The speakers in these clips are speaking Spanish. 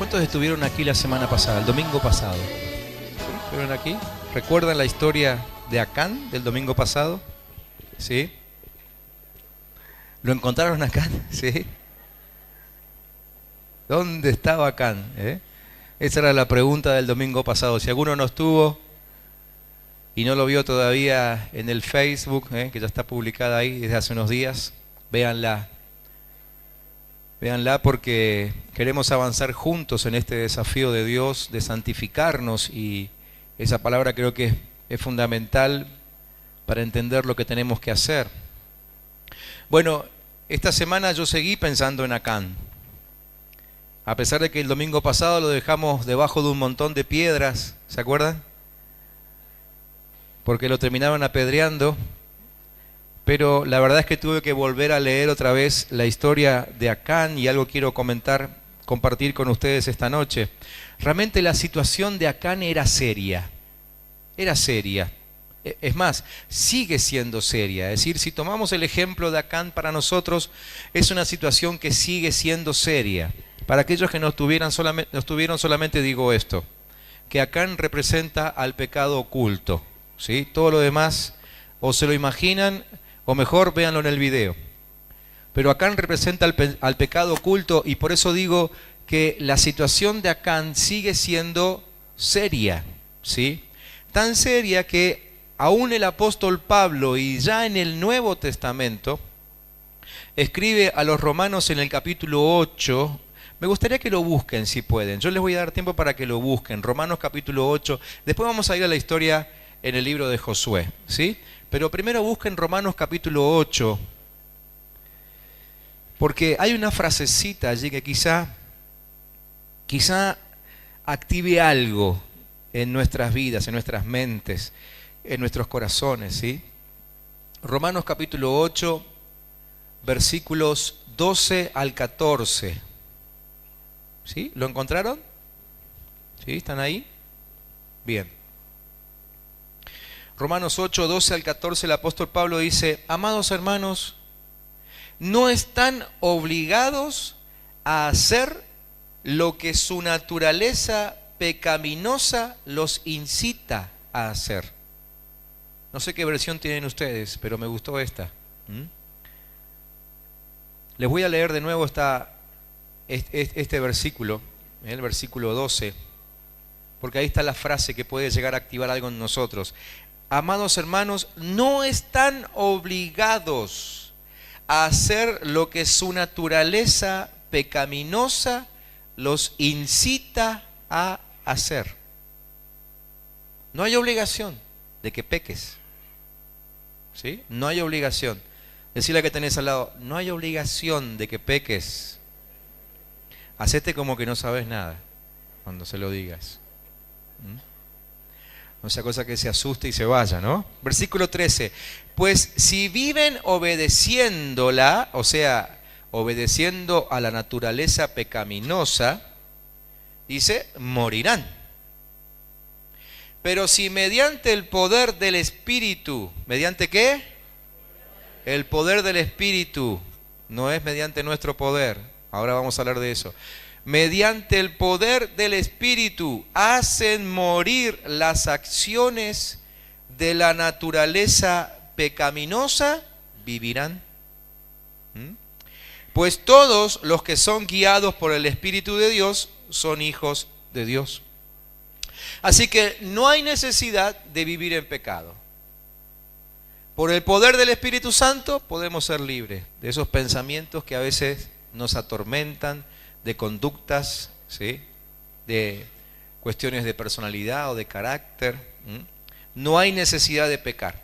¿Cuántos estuvieron aquí la semana pasada, el domingo pasado? ¿Estuvieron aquí? ¿Recuerdan la historia de Acán del domingo pasado? ¿Sí? ¿Lo encontraron acá? ¿Sí? ¿Dónde estaba Acán? Esa era la pregunta del domingo pasado. Si alguno no estuvo y no lo vio todavía en el Facebook, que ya está publicada ahí desde hace unos días, véanla. Véanla porque queremos avanzar juntos en este desafío de Dios de santificarnos, y esa palabra creo que es fundamental para entender lo que tenemos que hacer. Bueno, esta semana yo seguí pensando en Acán. A pesar de que el domingo pasado lo dejamos debajo de un montón de piedras, ¿se acuerdan? Porque lo terminaron apedreando. Pero la verdad es que tuve que volver a leer otra vez la historia de Acán y algo quiero compartir con ustedes esta noche. Realmente la situación de Acán era seria. Era seria. Es más, sigue siendo seria. Es decir, si tomamos el ejemplo de Acán para nosotros, es una situación que sigue siendo seria. Para aquellos que no estuvieron solamente digo esto, que Acán representa al pecado oculto, ¿sí? Todo lo demás o se lo imaginan o mejor véanlo en el video. Pero Acán representa al pecado oculto, y por eso digo que la situación de Acán sigue siendo seria, ¿sí? Tan seria que aún el apóstol Pablo, y ya en el Nuevo Testamento, escribe a los romanos en el capítulo 8, me gustaría que lo busquen si pueden, yo les voy a dar tiempo para que lo busquen, Romanos capítulo 8, después vamos a ir a la historia en el libro de Josué, ¿sí? Pero primero busquen Romanos capítulo 8, porque hay una frasecita allí que quizá active algo en nuestras vidas, en nuestras mentes, en nuestros corazones, ¿sí? Romanos capítulo 8, versículos 12 al 14. ¿Sí? ¿Lo encontraron? ¿Sí? ¿Están ahí? Bien. Romanos 8, 12 al 14, el apóstol Pablo dice: amados hermanos, no están obligados a hacer lo que su naturaleza pecaminosa los incita a hacer. No sé qué versión tienen ustedes, pero me gustó esta. Les voy a leer de nuevo este versículo, el versículo 12, porque ahí está la frase que puede llegar a activar algo en nosotros. Amados hermanos, no están obligados a hacer lo que su naturaleza pecaminosa los incita a hacer. No hay obligación de que peques, ¿sí? No hay obligación. Decirle a que tenés al lado, no hay obligación de que peques. Hacete como que no sabes nada cuando se lo digas. No sea cosa que se asuste y se vaya, ¿no? Versículo 13. Pues si viven obedeciéndola, o sea, obedeciendo a la naturaleza pecaminosa, dice, morirán. Pero si mediante el poder del Espíritu, ¿mediante qué? El poder del Espíritu, no es mediante nuestro poder. Ahora vamos a hablar de eso. Mediante el poder del Espíritu hacen morir las acciones de la naturaleza pecaminosa, vivirán. Pues todos los que son guiados por el Espíritu de Dios son hijos de Dios. Así que no hay necesidad de vivir en pecado. Por el poder del Espíritu Santo podemos ser libres de esos pensamientos que a veces nos atormentan, de conductas, ¿sí? De cuestiones de personalidad o de carácter. No hay necesidad de pecar.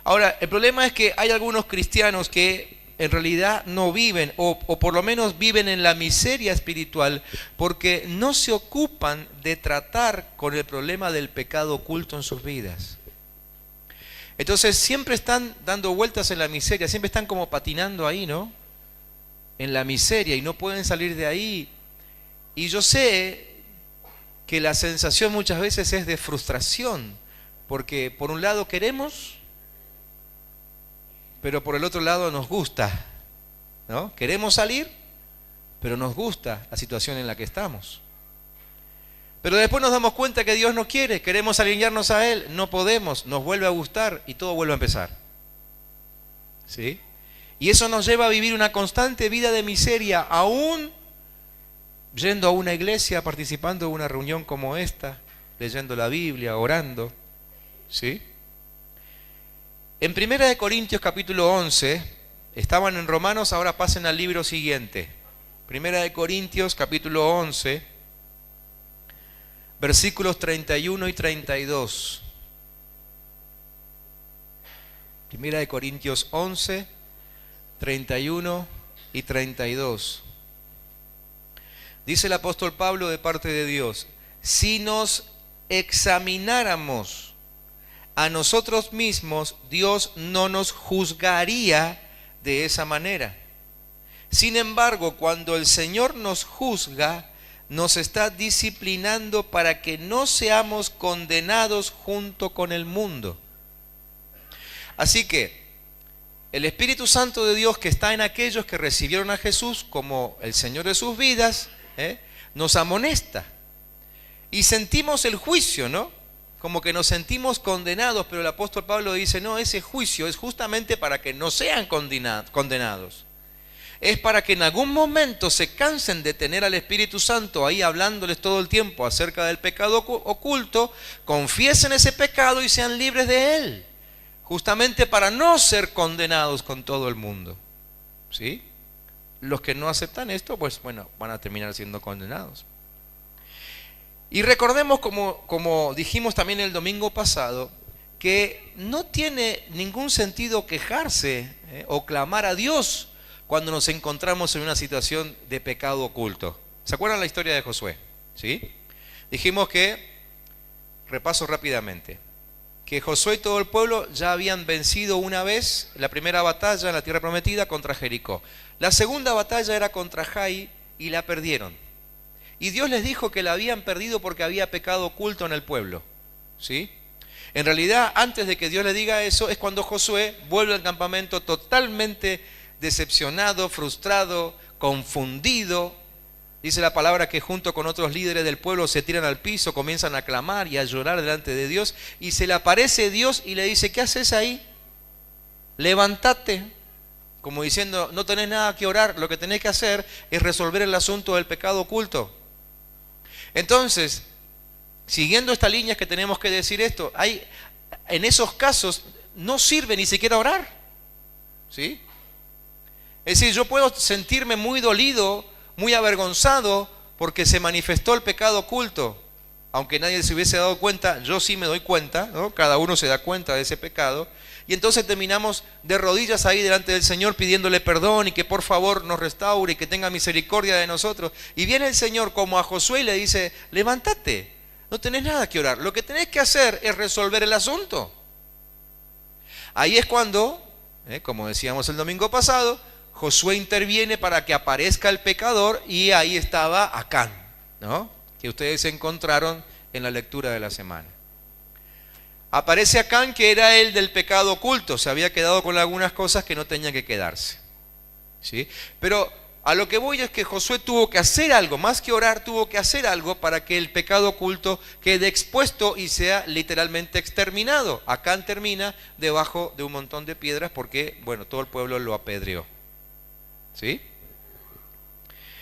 Ahora, el problema es que hay algunos cristianos que en realidad no viven, o por lo menos viven en la miseria espiritual, porque no se ocupan de tratar con el problema del pecado oculto en sus vidas. Entonces siempre están dando vueltas en la miseria, siempre están como patinando ahí, ¿no? En la miseria, y no pueden salir de ahí. Y yo sé que la sensación muchas veces es de frustración, porque por un lado queremos, pero por el otro lado nos gusta, ¿no? Queremos salir, pero nos gusta la situación en la que estamos. Pero después nos damos cuenta que Dios no quiere, queremos alinearnos a Él, no podemos, nos vuelve a gustar y todo vuelve a empezar. ¿Sí? Y eso nos lleva a vivir una constante vida de miseria, aún yendo a una iglesia, participando de una reunión como esta, leyendo la Biblia, orando. ¿Sí? En 1 Corintios capítulo 11, estaban en Romanos, ahora pasen al libro siguiente. 1 Corintios capítulo 11, versículos 31 y 32. 1 Corintios 11, 31 y 32. Dice el apóstol Pablo de parte de Dios: si nos examináramos a nosotros mismos, Dios no nos juzgaría de esa manera. Sin embargo, cuando el Señor nos juzga, nos está disciplinando para que no seamos condenados junto con el mundo. Así que el Espíritu Santo de Dios que está en aquellos que recibieron a Jesús como el Señor de sus vidas, nos amonesta. Y sentimos el juicio, ¿no? Como que nos sentimos condenados, pero el apóstol Pablo dice, no, ese juicio es justamente para que no sean condenados. Es para que en algún momento se cansen de tener al Espíritu Santo ahí hablándoles todo el tiempo acerca del pecado oculto, confiesen ese pecado y sean libres de él, justamente para no ser condenados con todo el mundo. ¿Sí? Los que no aceptan esto, pues bueno, van a terminar siendo condenados. Y recordemos, como dijimos también el domingo pasado, que no tiene ningún sentido quejarse o clamar a Dios cuando nos encontramos en una situación de pecado oculto. ¿Se acuerdan la historia de Josué? ¿Sí? Dijimos que, repaso rápidamente, que Josué y todo el pueblo ya habían vencido una vez la primera batalla en la tierra prometida contra Jericó. La segunda batalla era contra Jai y la perdieron. Y Dios les dijo que la habían perdido porque había pecado oculto en el pueblo. ¿Sí? En realidad, antes de que Dios le diga eso, es cuando Josué vuelve al campamento totalmente decepcionado, frustrado, confundido. Dice la palabra que junto con otros líderes del pueblo se tiran al piso, comienzan a clamar y a llorar delante de Dios. Y se le aparece Dios y le dice, ¿qué haces ahí? Levántate. Como diciendo, no tenés nada que orar, lo que tenés que hacer es resolver el asunto del pecado oculto. Entonces, siguiendo esta línea que tenemos que decir esto, en esos casos no sirve ni siquiera orar. ¿Sí? Es decir, yo puedo sentirme muy dolido, muy avergonzado porque se manifestó el pecado oculto. Aunque nadie se hubiese dado cuenta, yo sí me doy cuenta, ¿no? Cada uno se da cuenta de ese pecado. Y entonces terminamos de rodillas ahí delante del Señor pidiéndole perdón y que por favor nos restaure y que tenga misericordia de nosotros. Y viene el Señor como a Josué y le dice, levántate, no tenés nada que orar. Lo que tenés que hacer es resolver el asunto. Ahí es cuando, como decíamos el domingo pasado, Josué interviene para que aparezca el pecador y ahí estaba Acán, ¿no? Que ustedes encontraron en la lectura de la semana. Aparece Acán, que era el del pecado oculto, se había quedado con algunas cosas que no tenían que quedarse. ¿Sí? Pero a lo que voy es que Josué tuvo que hacer algo, más que orar, tuvo que hacer algo para que el pecado oculto quede expuesto y sea literalmente exterminado. Acán termina debajo de un montón de piedras porque, bueno, todo el pueblo lo apedreó. ¿Sí?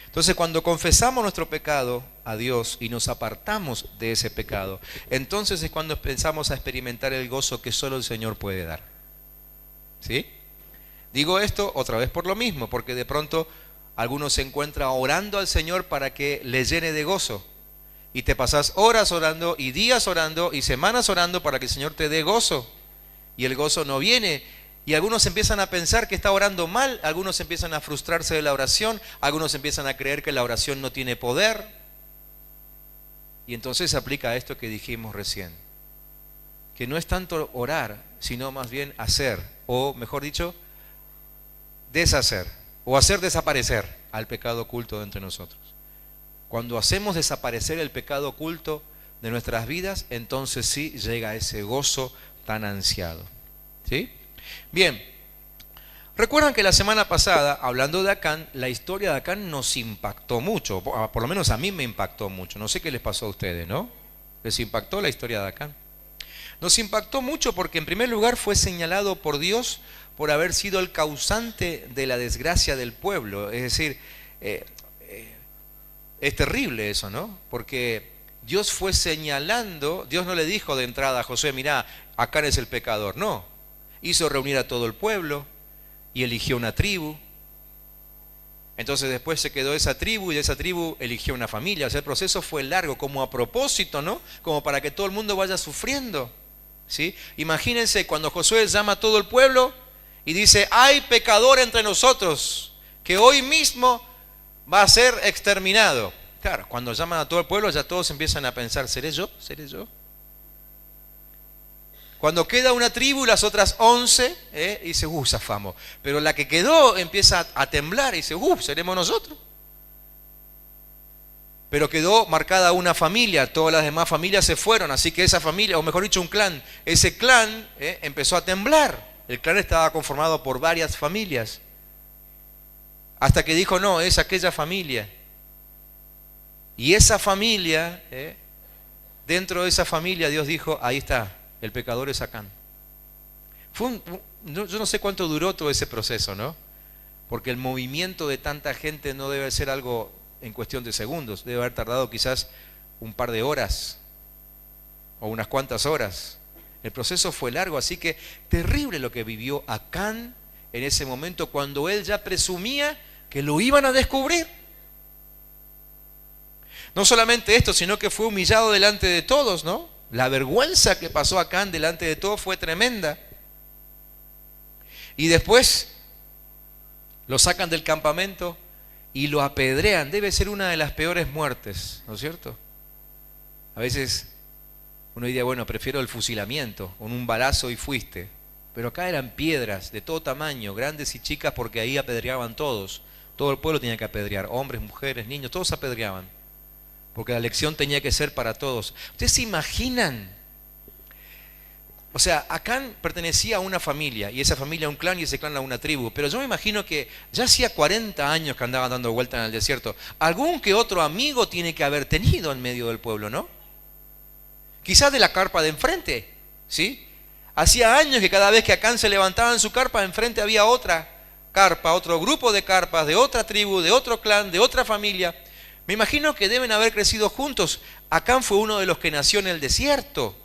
Entonces, cuando confesamos nuestro pecado a Dios y nos apartamos de ese pecado, entonces es cuando empezamos a experimentar el gozo que solo el Señor puede dar. ¿Sí? Digo esto otra vez por lo mismo, porque de pronto algunos se encuentran orando al Señor para que le llene de gozo. Y te pasas horas orando y días orando y semanas orando para que el Señor te dé gozo. Y el gozo no viene. Y algunos empiezan a pensar que está orando mal, algunos empiezan a frustrarse de la oración, algunos empiezan a creer que la oración no tiene poder. Y entonces se aplica esto que dijimos recién, que no es tanto orar, sino más bien hacer, o mejor dicho, deshacer, o hacer desaparecer al pecado oculto de entre nosotros. Cuando hacemos desaparecer el pecado oculto de nuestras vidas, entonces sí llega ese gozo tan ansiado. ¿Sí? Bien, Recuerdan que la semana pasada, hablando de Acán, la historia de Acán nos impactó mucho, por lo menos a mí me impactó mucho. No sé qué les pasó a ustedes, ¿no? ¿Les impactó la historia de Acán? Nos impactó mucho porque en primer lugar fue señalado por Dios por haber sido el causante de la desgracia del pueblo. Es decir, es terrible eso, ¿no? Porque Dios fue señalando, Dios no le dijo de entrada a Josué, mirá, Acán es el pecador. No, hizo reunir a todo el pueblo y eligió una tribu. Entonces después se quedó esa tribu y de esa tribu eligió una familia. O sea, el proceso fue largo, como a propósito, ¿no? Como para que todo el mundo vaya sufriendo, ¿sí? Imagínense cuando Josué llama a todo el pueblo y dice, hay pecador entre nosotros que hoy mismo va a ser exterminado. Claro, cuando llaman a todo el pueblo ya todos empiezan a pensar, ¿seré yo? ¿Seré yo? Cuando queda una tribu, las otras 11, dice, zafamos. Pero la que quedó empieza a temblar y dice, seremos nosotros. Pero quedó marcada una familia, todas las demás familias se fueron, así que esa familia, o mejor dicho un clan, ese clan empezó a temblar. El clan estaba conformado por varias familias. Hasta que dijo, no, es aquella familia. Y esa familia, dentro de esa familia Dios dijo, ahí está. El pecador es Acán. Yo no sé cuánto duró todo ese proceso, ¿no? Porque el movimiento de tanta gente no debe ser algo en cuestión de segundos. Debe haber tardado quizás un par de horas o unas cuantas horas. El proceso fue largo, así que terrible lo que vivió Acán en ese momento cuando él ya presumía que lo iban a descubrir. No solamente esto, sino que fue humillado delante de todos, ¿no? La vergüenza que pasó Acán delante de todo fue tremenda. Y después lo sacan del campamento y lo apedrean. Debe ser una de las peores muertes, ¿no es cierto? A veces uno diría, bueno, prefiero el fusilamiento, con un balazo y fuiste. Pero acá eran piedras de todo tamaño, grandes y chicas, porque ahí apedreaban todos. Todo el pueblo tenía que apedrear, hombres, mujeres, niños, todos apedreaban. Porque la lección tenía que ser para todos. ¿Ustedes se imaginan? O sea, Acán pertenecía a una familia, y esa familia a un clan, y ese clan a una tribu. Pero yo me imagino que ya hacía 40 años que andaban dando vueltas en el desierto. Algún que otro amigo tiene que haber tenido en medio del pueblo, ¿no? Quizás de la carpa de enfrente, ¿sí? Hacía años que cada vez que Acán se levantaba en su carpa, enfrente había otra carpa, otro grupo de carpas, de otra tribu, de otro clan, de otra familia. Me imagino que deben haber crecido juntos. Acán fue uno de los que nació en el desierto,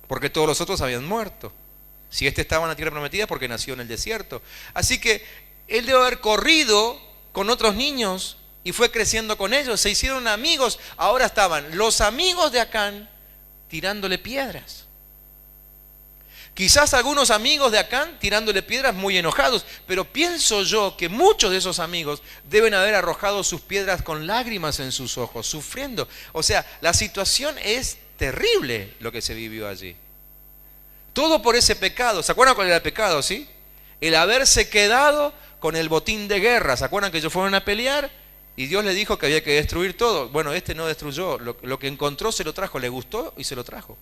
porque todos los otros habían muerto. Si este estaba en la tierra prometida, porque nació en el desierto. Así que él debe haber corrido con otros niños y fue creciendo con ellos. Se hicieron amigos. Ahora estaban los amigos de Acán tirándole piedras. Quizás algunos amigos de Acán tirándole piedras muy enojados, pero pienso yo que muchos de esos amigos deben haber arrojado sus piedras con lágrimas en sus ojos, sufriendo. O sea, la situación es terrible lo que se vivió allí. Todo por ese pecado. ¿Se acuerdan cuál era el pecado, sí? El haberse quedado con el botín de guerra. ¿Se acuerdan que ellos fueron a pelear? Y Dios le dijo que había que destruir todo. Bueno, este no destruyó. Lo que encontró se lo trajo. Le gustó y se lo trajo.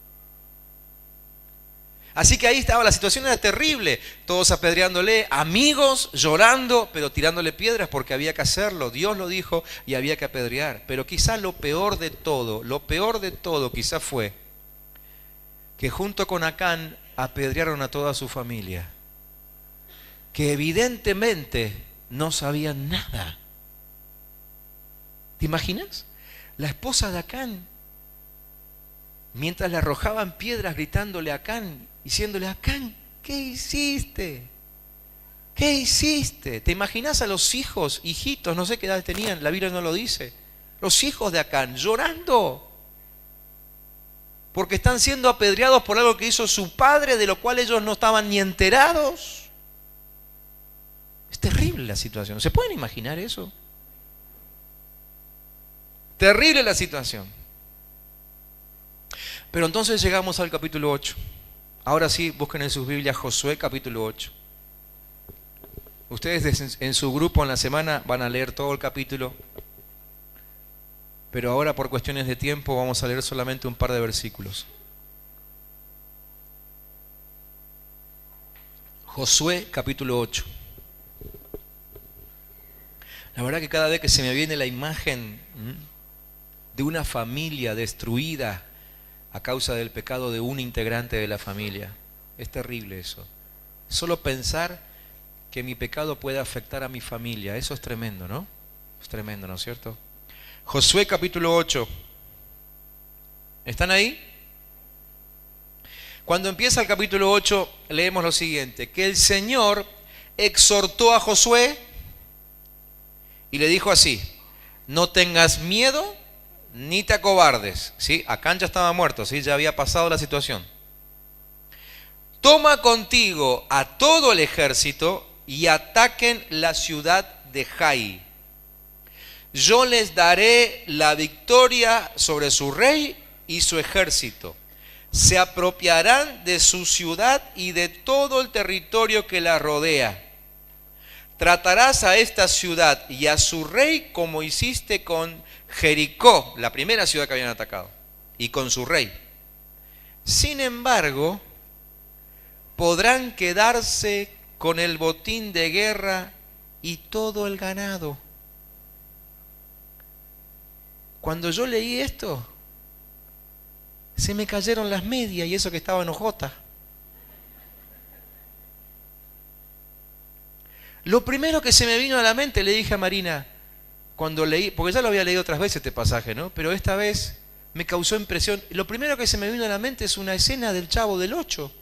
Así que ahí estaba, la situación era terrible, todos apedreándole, amigos llorando, pero tirándole piedras porque había que hacerlo, Dios lo dijo y había que apedrear. Pero quizá lo peor de todo quizá fue que junto con Acán apedrearon a toda su familia, que evidentemente no sabían nada. ¿Te imaginas? La esposa de Acán, mientras le arrojaban piedras gritándole a Acán, diciéndole, Acán, ¿qué hiciste? ¿Qué hiciste? ¿Te imaginas a los hijos, hijitos, no sé qué edad tenían, la Biblia no lo dice, los hijos de Acán llorando? Porque están siendo apedreados por algo que hizo su padre, de lo cual ellos no estaban ni enterados. Es terrible la situación. ¿Se pueden imaginar eso? Terrible la situación. Pero entonces llegamos al capítulo 8. Ahora sí, busquen en sus Biblias Josué capítulo 8. Ustedes en su grupo en la semana van a leer todo el capítulo, pero ahora por cuestiones de tiempo vamos a leer solamente un par de versículos. Josué capítulo 8. La verdad que cada vez que se me viene la imagen de una familia destruida a causa del pecado de un integrante de la familia, es terrible eso. Solo pensar que mi pecado puede afectar a mi familia, eso es tremendo, ¿no? Es tremendo, ¿no es cierto? Josué capítulo 8. ¿Están ahí? Cuando empieza el capítulo 8, leemos lo siguiente: que el Señor exhortó a Josué y le dijo así: no tengas miedo ni te acobardes. ¿Sí? Acán ya estaba muerto, ¿sí? Ya había pasado la situación. Toma contigo a todo el ejército y ataquen la ciudad de Jai. Yo les daré la victoria sobre su rey y su ejército. Se apropiarán de su ciudad y de todo el territorio que la rodea. Tratarás a esta ciudad y a su rey como hiciste con Jericó, la primera ciudad que habían atacado, y con su rey. Sin embargo, podrán quedarse con el botín de guerra y todo el ganado. Cuando yo leí esto, se me cayeron las medias y eso que estaba en hojota. Lo primero que se me vino a la mente, le dije a Marina, cuando leí, porque ya lo había leído otras veces este pasaje, ¿no? Pero esta vez me causó impresión. Lo primero que se me vino a la mente es una escena del Chavo del Ocho.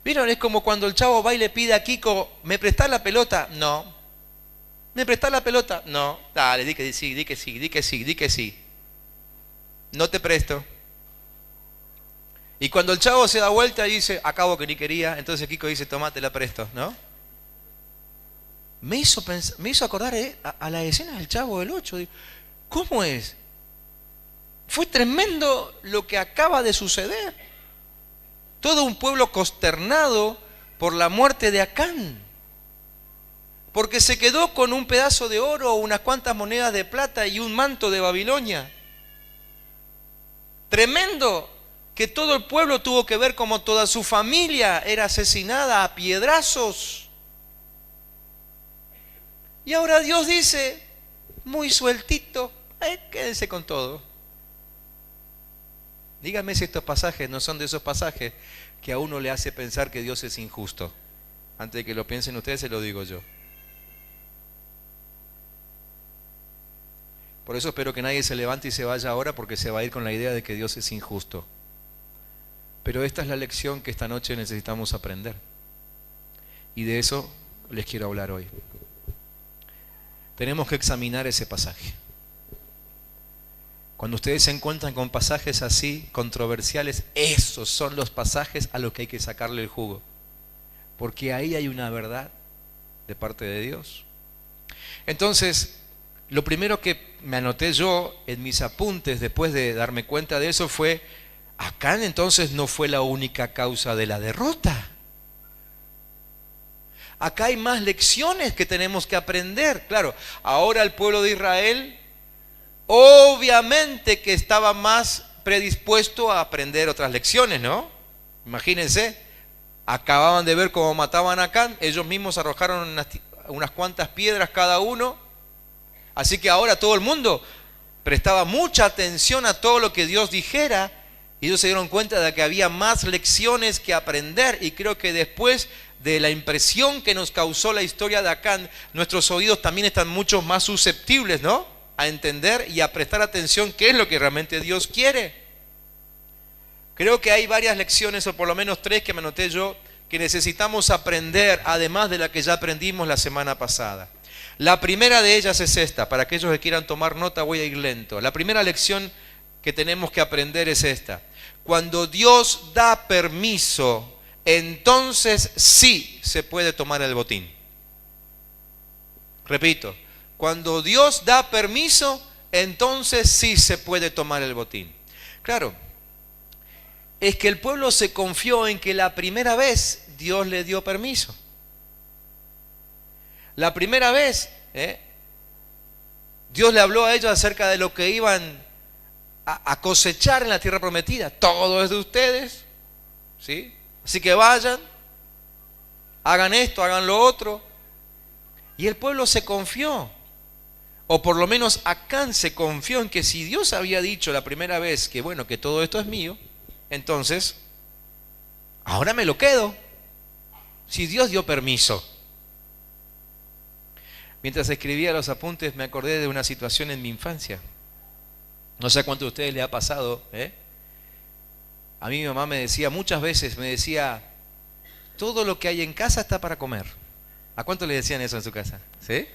¿Vieron? Es como cuando el Chavo va y le pide a Kiko: ¿me prestás la pelota? No. ¿Me prestás la pelota? No. Dale, di que sí, di que sí, di que sí, di que sí. No te presto. Y cuando el Chavo se da vuelta y dice: acabo que ni quería, entonces Kiko dice: tomá, te la presto, ¿no? Me hizo acordar a la escena del Chavo del Ocho. ¿Cómo es? Fue tremendo lo que acaba de suceder. Todo un pueblo consternado por la muerte de Acán, porque se quedó con un pedazo de oro, unas cuantas monedas de plata y un manto de Babilonia. Tremendo que todo el pueblo tuvo que ver como toda su familia era asesinada a piedrazos. Y ahora Dios dice, muy sueltito, quédense con todo. Dígame si estos pasajes no son de esos pasajes que a uno le hace pensar que Dios es injusto. Antes de que lo piensen ustedes, se lo digo yo. Por eso espero que nadie se levante y se vaya ahora, porque se va a ir con la idea de que Dios es injusto. Pero esta es la lección que esta noche necesitamos aprender. Y de eso les quiero hablar hoy. Tenemos que examinar ese pasaje. Cuando ustedes se encuentran con pasajes así, controversiales, esos son los pasajes a los que hay que sacarle el jugo. Porque ahí hay una verdad de parte de Dios. Entonces, lo primero que me anoté yo en mis apuntes después de darme cuenta de eso fue: Acán entonces no fue la única causa de la derrota. Acá hay más lecciones que tenemos que aprender. Claro, ahora el pueblo de Israel obviamente que estaba más predispuesto a aprender otras lecciones, ¿no? Imagínense, acababan de ver cómo mataban a Acán, ellos mismos arrojaron unas cuantas piedras cada uno, así que ahora todo el mundo prestaba mucha atención a todo lo que Dios dijera, y ellos se dieron cuenta de que había más lecciones que aprender. Y creo que después de la impresión que nos causó la historia de Acán, nuestros oídos también están mucho más susceptibles, ¿no?, a entender y a prestar atención qué es lo que realmente Dios quiere. Creo que hay varias lecciones, o por lo menos 3 que me anoté yo, que necesitamos aprender, además de la que ya aprendimos la semana pasada. La primera de ellas es esta. Para aquellos que quieran tomar nota, voy a ir lento. La primera lección que tenemos que aprender es esta: cuando Dios da permiso, entonces sí se puede tomar el botín. Repito, cuando Dios da permiso, entonces sí se puede tomar el botín. Claro, es que el pueblo se confió en que la primera vez Dios le dio permiso. La primera vez, Dios le habló a ellos acerca de lo que iban a cosechar en la tierra prometida. Todo es de ustedes, ¿sí? Así que vayan, hagan esto, hagan lo otro. Y el pueblo se confió. O por lo menos Acán se confió en que si Dios había dicho la primera vez que bueno, que todo esto es mío, entonces, ahora me lo quedo. Si Dios dio permiso. Mientras escribía los apuntes me acordé de una situación en mi infancia. No sé a cuántos de ustedes le ha pasado, ¿eh? A mí mi mamá me decía muchas veces, me decía, todo lo que hay en casa está para comer. ¿A cuánto le decían eso en su casa? ¿Sí?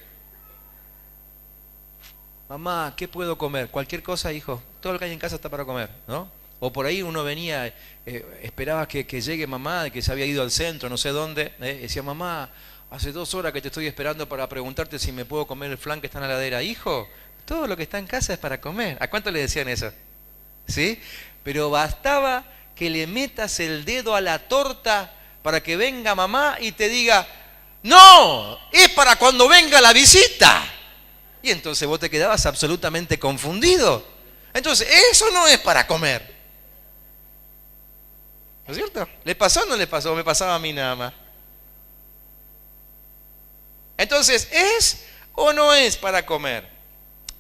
Mamá, ¿qué puedo comer? Cualquier cosa, hijo. Todo lo que hay en casa está para comer, ¿no? O por ahí uno venía, esperaba que llegue mamá, que se había ido al centro, no sé dónde. Decía, mamá, hace 2 horas que te estoy esperando para preguntarte si me puedo comer el flan que está en la heladera. Hijo, todo lo que está en casa es para comer. ¿A cuánto le decían eso? ¿Sí? Pero bastaba que le metas el dedo a la torta para que venga mamá y te diga, no, es para cuando venga la visita. Y entonces vos te quedabas absolutamente confundido. Entonces, eso no es para comer. ¿No es cierto? ¿Le pasó o no le pasó? Me pasaba a mí nada más. Entonces, ¿es o no es para comer?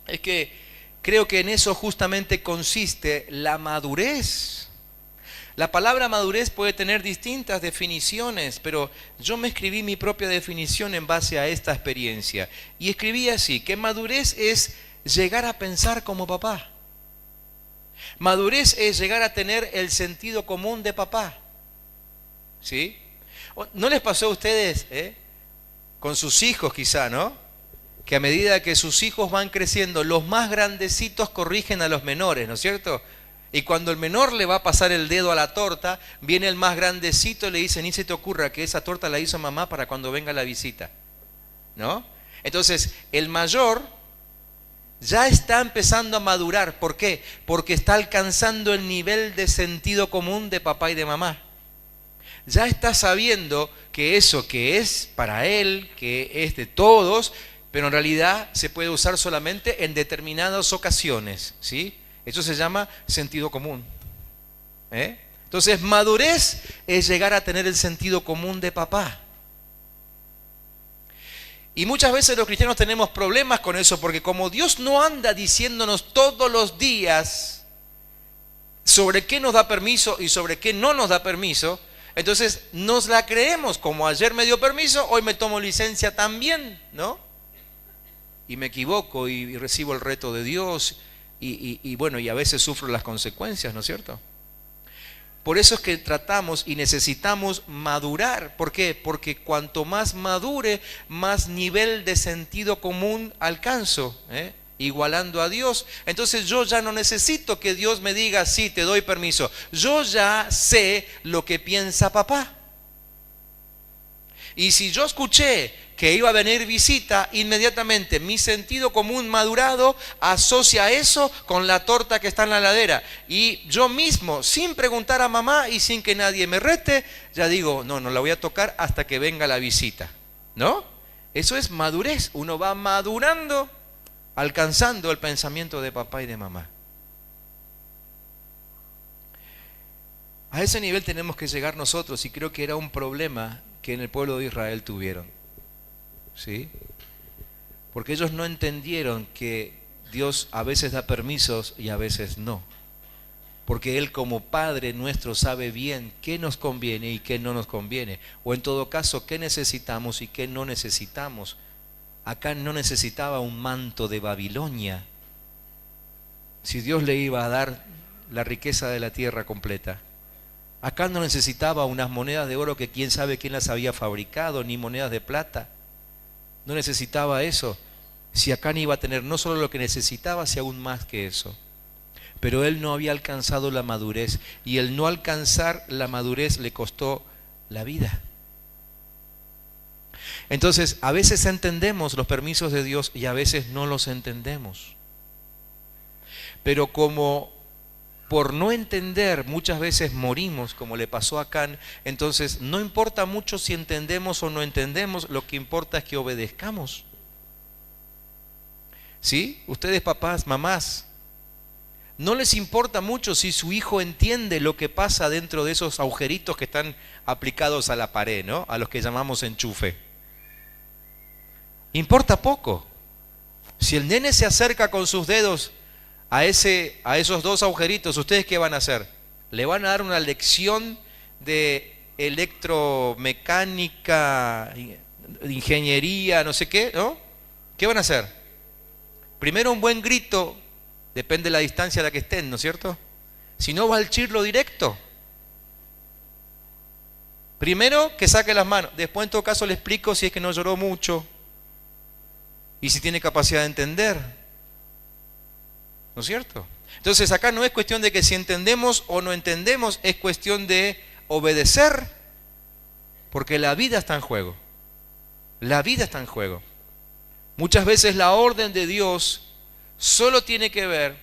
Es que creo que en eso justamente consiste la madurez. La palabra madurez puede tener distintas definiciones, pero yo me escribí mi propia definición en base a esta experiencia. Y escribí así, que madurez es llegar a pensar como papá. Madurez es llegar a tener el sentido común de papá. ¿Sí? ¿No les pasó a ustedes, con sus hijos quizá, ¿no? Que a medida que sus hijos van creciendo, los más grandecitos corrigen a los menores, ¿no es cierto? Y cuando el menor le va a pasar el dedo a la torta, viene el más grandecito y le dice, ni se te ocurra que esa torta la hizo mamá para cuando venga la visita, ¿no? Entonces, el mayor ya está empezando a madurar. ¿Por qué? Porque está alcanzando el nivel de sentido común de papá y de mamá. Ya está sabiendo que eso que es para él, que es de todos, pero en realidad se puede usar solamente en determinadas ocasiones, ¿sí? Eso se llama sentido común. Entonces, madurez es llegar a tener el sentido común de papá. Y muchas veces los cristianos tenemos problemas con eso, porque como Dios no anda diciéndonos todos los días sobre qué nos da permiso y sobre qué no nos da permiso, entonces nos la creemos, como ayer me dio permiso, hoy me tomo licencia también, ¿no? Y me equivoco y recibo el reto de Dios. Y bueno, y a veces sufro las consecuencias, ¿no es cierto? Por eso es que tratamos y necesitamos madurar. ¿Por qué? Porque cuanto más madure, más nivel de sentido común alcanzo, igualando a Dios. Entonces yo ya no necesito que Dios me diga, sí, te doy permiso. Yo ya sé lo que piensa papá. Y si yo escuché que iba a venir visita, inmediatamente mi sentido común madurado asocia eso con la torta que está en la heladera. Y yo mismo, sin preguntar a mamá y sin que nadie me rete, ya digo, no la voy a tocar hasta que venga la visita, ¿no? Eso es madurez. Uno va madurando, alcanzando el pensamiento de papá y de mamá. A ese nivel tenemos que llegar nosotros, y creo que era un problema que en el pueblo de Israel tuvieron, ¿sí? Porque ellos no entendieron que Dios a veces da permisos y a veces no. Porque Él como Padre nuestro sabe bien qué nos conviene y qué no nos conviene. O en todo caso, qué necesitamos y qué no necesitamos. Acá no necesitaba un manto de Babilonia. Si Dios le iba a dar la riqueza de la tierra completa. Acá no necesitaba unas monedas de oro que quién sabe quién las había fabricado, ni monedas de plata. No necesitaba eso. Si Acán iba a tener no solo lo que necesitaba, sino aún más que eso. Pero él no había alcanzado la madurez, y el no alcanzar la madurez le costó la vida. Entonces, a veces entendemos los permisos de Dios y a veces no los entendemos. Pero como por no entender muchas veces morimos, como le pasó a Acán, entonces no importa mucho si entendemos o no entendemos, lo que importa es que obedezcamos. ¿Sí? Ustedes papás, mamás, no les importa mucho si su hijo entiende lo que pasa dentro de esos agujeritos que están aplicados a la pared, ¿no? A los que llamamos enchufe. Importa poco. Si el nene se acerca con sus dedos a esos dos agujeritos, ¿ustedes qué van a hacer? Le van a dar una lección de electromecánica, ingeniería, no sé qué, ¿no? ¿Qué van a hacer? Primero un buen grito, depende de la distancia a la que estén, ¿no es cierto? Si no, va al chirlo directo. Primero que saque las manos, después en todo caso le explico si es que no lloró mucho y si tiene capacidad de entender, ¿no es cierto? Entonces acá no es cuestión de que si entendemos o no entendemos, es cuestión de obedecer, porque la vida está en juego. La vida está en juego. Muchas veces la orden de Dios solo tiene que ver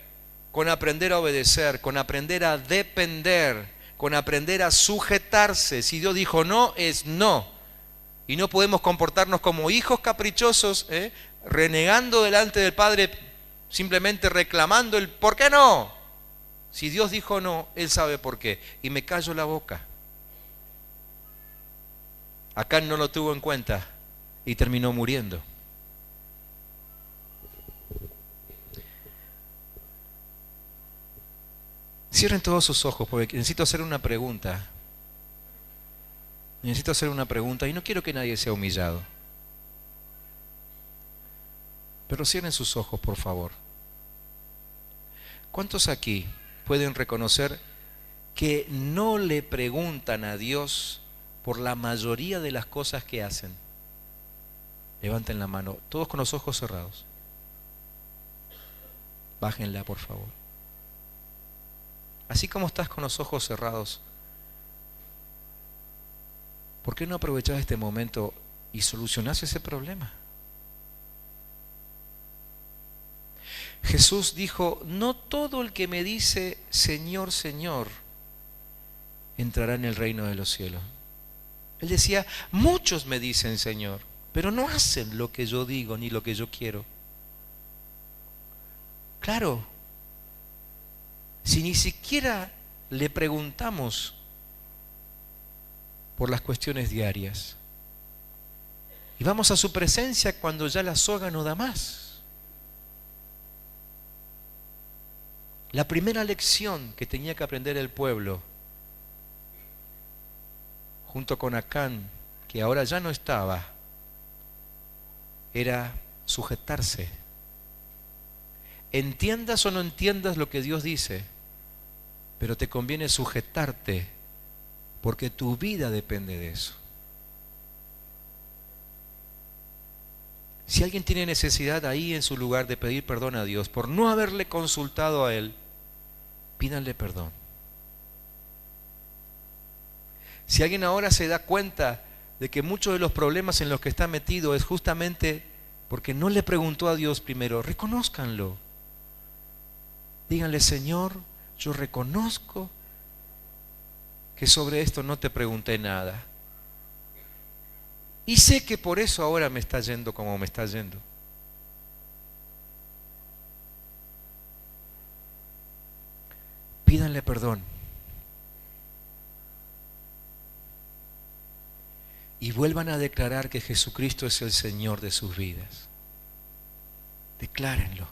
con aprender a obedecer, con aprender a depender, con aprender a sujetarse. Si Dios dijo no, es no. Y no podemos comportarnos como hijos caprichosos, renegando delante del Padre, simplemente reclamando el ¿por qué no? Si Dios dijo no, Él sabe por qué. Y me callo la boca. Acán no lo tuvo en cuenta y terminó muriendo. Cierren todos sus ojos porque necesito hacer una pregunta. Necesito hacer una pregunta y no quiero que nadie sea humillado. Pero cierren sus ojos, por favor. ¿Cuántos aquí pueden reconocer que no le preguntan a Dios por la mayoría de las cosas que hacen? Levanten la mano, todos con los ojos cerrados. Bájenla, por favor. Así como estás con los ojos cerrados, ¿por qué no aprovechás este momento y solucionás ese problema? Jesús dijo, no todo el que me dice Señor, Señor, entrará en el reino de los cielos. Él decía, muchos me dicen Señor, pero no hacen lo que yo digo ni lo que yo quiero. Claro, si ni siquiera le preguntamos por las cuestiones diarias y vamos a su presencia cuando ya la soga no da más. La primera lección que tenía que aprender el pueblo, junto con Acán, que ahora ya no estaba, era sujetarse. Entiendas o no entiendas lo que Dios dice, pero te conviene sujetarte, porque tu vida depende de eso. Si alguien tiene necesidad ahí en su lugar de pedir perdón a Dios por no haberle consultado a Él, pídanle perdón. Si alguien ahora se da cuenta de que muchos de los problemas en los que está metido es justamente porque no le preguntó a Dios primero, reconózcanlo. Díganle, Señor, yo reconozco que sobre esto no te pregunté nada. Y sé que por eso ahora me está yendo como me está yendo. Pídanle perdón. Y vuelvan a declarar que Jesucristo es el Señor de sus vidas. Declárenlo.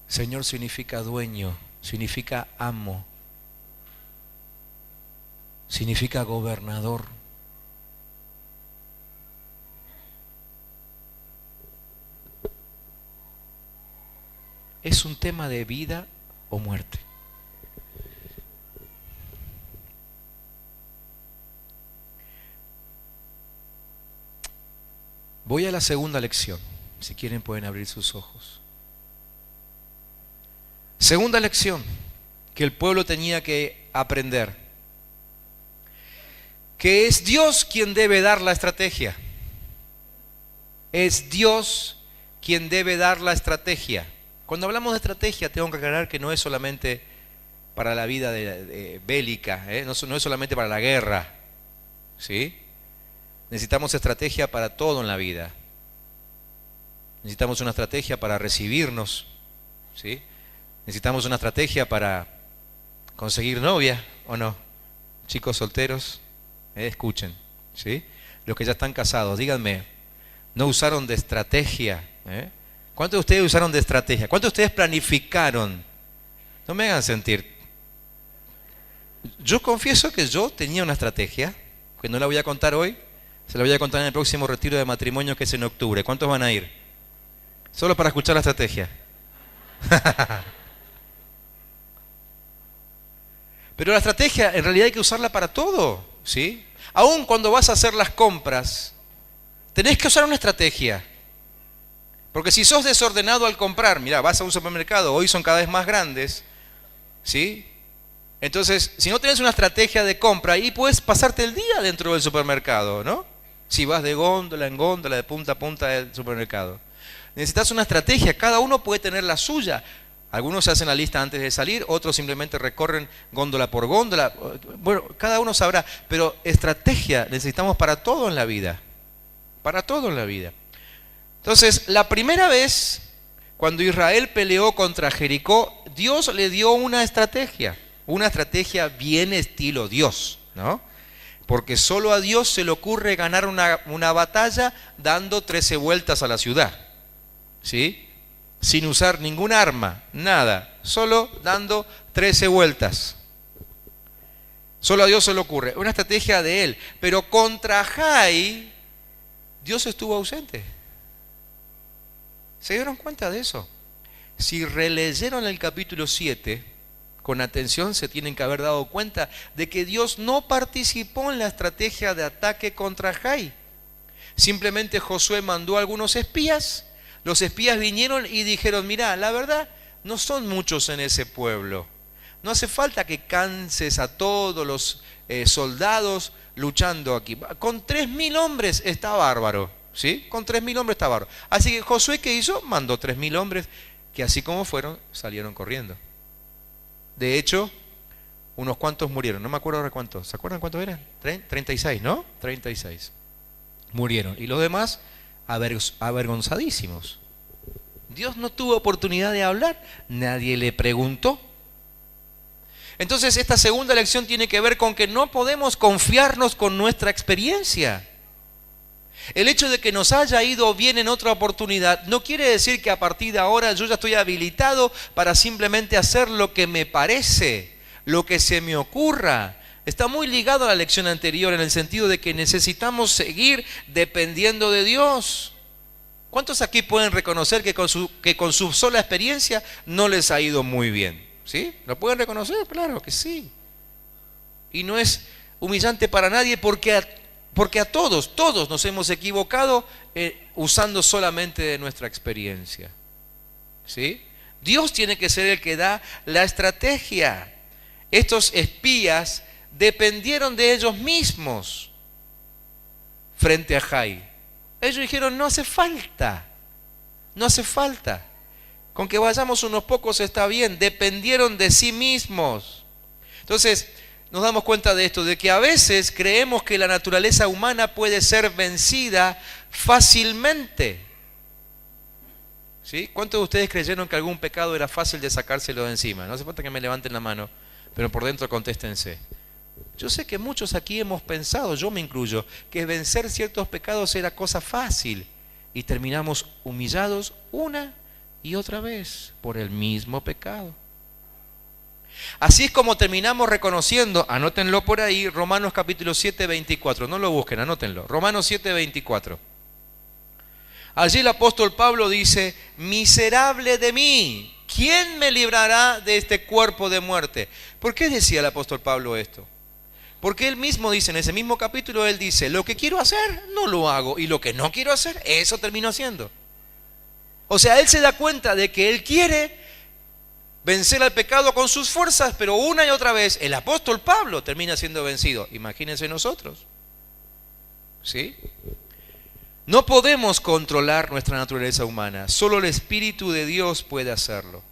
Señor significa dueño, significa amo, significa gobernador. Es un tema de vida o muerte. Voy a la segunda lección. Si quieren pueden abrir sus ojos. Segunda lección que el pueblo tenía que aprender. Que es Dios quien debe dar la estrategia. Es Dios quien debe dar la estrategia. Cuando hablamos de estrategia tengo que aclarar que no es solamente para la vida bélica, no es solamente para la guerra, ¿sí? Necesitamos estrategia para todo en la vida. Necesitamos una estrategia para recibirnos, ¿sí? Necesitamos una estrategia para conseguir novia, ¿o no? Chicos solteros, escuchen, ¿sí? Los que ya están casados, díganme, No usaron de estrategia. ¿Cuántos de ustedes usaron de estrategia? ¿Cuántos de ustedes planificaron? No me hagan sentir. Yo confieso que yo tenía una estrategia, que no la voy a contar hoy, se la voy a contar en el próximo retiro de matrimonio que es en octubre. ¿Cuántos van a ir? Solo para escuchar la estrategia. Pero la estrategia en realidad hay que usarla para todo, ¿sí? Aún cuando vas a hacer las compras, tenés que usar una estrategia. Porque si sos desordenado al comprar, mira, vas a un supermercado, hoy son cada vez más grandes, ¿sí? Entonces, si no tenés una estrategia de compra, ahí puedes pasarte el día dentro del supermercado, ¿no? Si vas de góndola en góndola, de punta a punta del supermercado. Necesitas una estrategia, cada uno puede tener la suya. Algunos se hacen la lista antes de salir, otros simplemente recorren góndola por góndola. Bueno, cada uno sabrá, pero estrategia necesitamos para todo en la vida. Para todo en la vida. Entonces, la primera vez, cuando Israel peleó contra Jericó, Dios le dio una estrategia bien estilo Dios, ¿no? Porque solo a Dios se le ocurre ganar una batalla dando 13 vueltas a la ciudad, ¿sí? Sin usar ningún arma, nada, solo dando 13 vueltas. Solo a Dios se le ocurre, una estrategia de él. Pero contra Jai, Dios estuvo ausente. ¿Se dieron cuenta de eso? Si releyeron el capítulo 7, con atención se tienen que haber dado cuenta de que Dios no participó en la estrategia de ataque contra Jai. Simplemente Josué mandó a algunos espías. Los espías vinieron y dijeron, mirá, la verdad, no son muchos en ese pueblo. No hace falta que canses a todos los soldados luchando aquí. Con 3.000 hombres está bárbaro, ¿sí? Con 3.000 hombres está bárbaro. Así que Josué, ¿qué hizo? Mandó 3.000 hombres que así como fueron, salieron corriendo. De hecho, unos cuantos murieron. No me acuerdo ahora cuántos. ¿Se acuerdan cuántos eran? 36, ¿no? 36. Murieron. Y los demás avergonzadísimos. Dios no tuvo oportunidad de hablar, nadie le preguntó. Entonces esta segunda lección tiene que ver con que no podemos confiarnos con nuestra experiencia. El hecho de que nos haya ido bien en otra oportunidad no quiere decir que a partir de ahora yo ya estoy habilitado para simplemente hacer lo que me parece, lo que se me ocurra. Está muy ligado a la lección anterior en el sentido de que necesitamos seguir dependiendo de Dios. ¿Cuántos aquí pueden reconocer que con su sola experiencia no les ha ido muy bien? ¿Sí? ¿Lo pueden reconocer? Claro que sí. Y no es humillante para nadie porque a todos nos hemos equivocado usando solamente de nuestra experiencia. ¿Sí? Dios tiene que ser el que da la estrategia. Estos espías dependieron de ellos mismos frente a Jai. Ellos dijeron, no hace falta. Con que vayamos unos pocos está bien. Dependieron de sí mismos. Entonces, nos damos cuenta de esto, de que a veces creemos que la naturaleza humana puede ser vencida fácilmente. ¿Sí? ¿Cuántos de ustedes creyeron que algún pecado era fácil de sacárselo de encima? No hace falta que me levanten la mano, pero por dentro contéstense. Yo sé que muchos aquí hemos pensado, yo me incluyo, que vencer ciertos pecados era cosa fácil y terminamos humillados una y otra vez por el mismo pecado. Así es como terminamos reconociendo, anótenlo por ahí, Romanos capítulo 7, 24, no lo busquen, anótenlo, Romanos 7, 24. Allí el apóstol Pablo dice, miserable de mí, ¿quién me librará de este cuerpo de muerte? ¿Por qué decía el apóstol Pablo esto? Porque él mismo dice, en ese mismo capítulo, él dice, lo que quiero hacer, no lo hago, y lo que no quiero hacer, eso termino haciendo. O sea, él se da cuenta de que él quiere vencer al pecado con sus fuerzas, pero una y otra vez, el apóstol Pablo termina siendo vencido. Imagínense nosotros. ¿Sí? No podemos controlar nuestra naturaleza humana, solo el Espíritu de Dios puede hacerlo.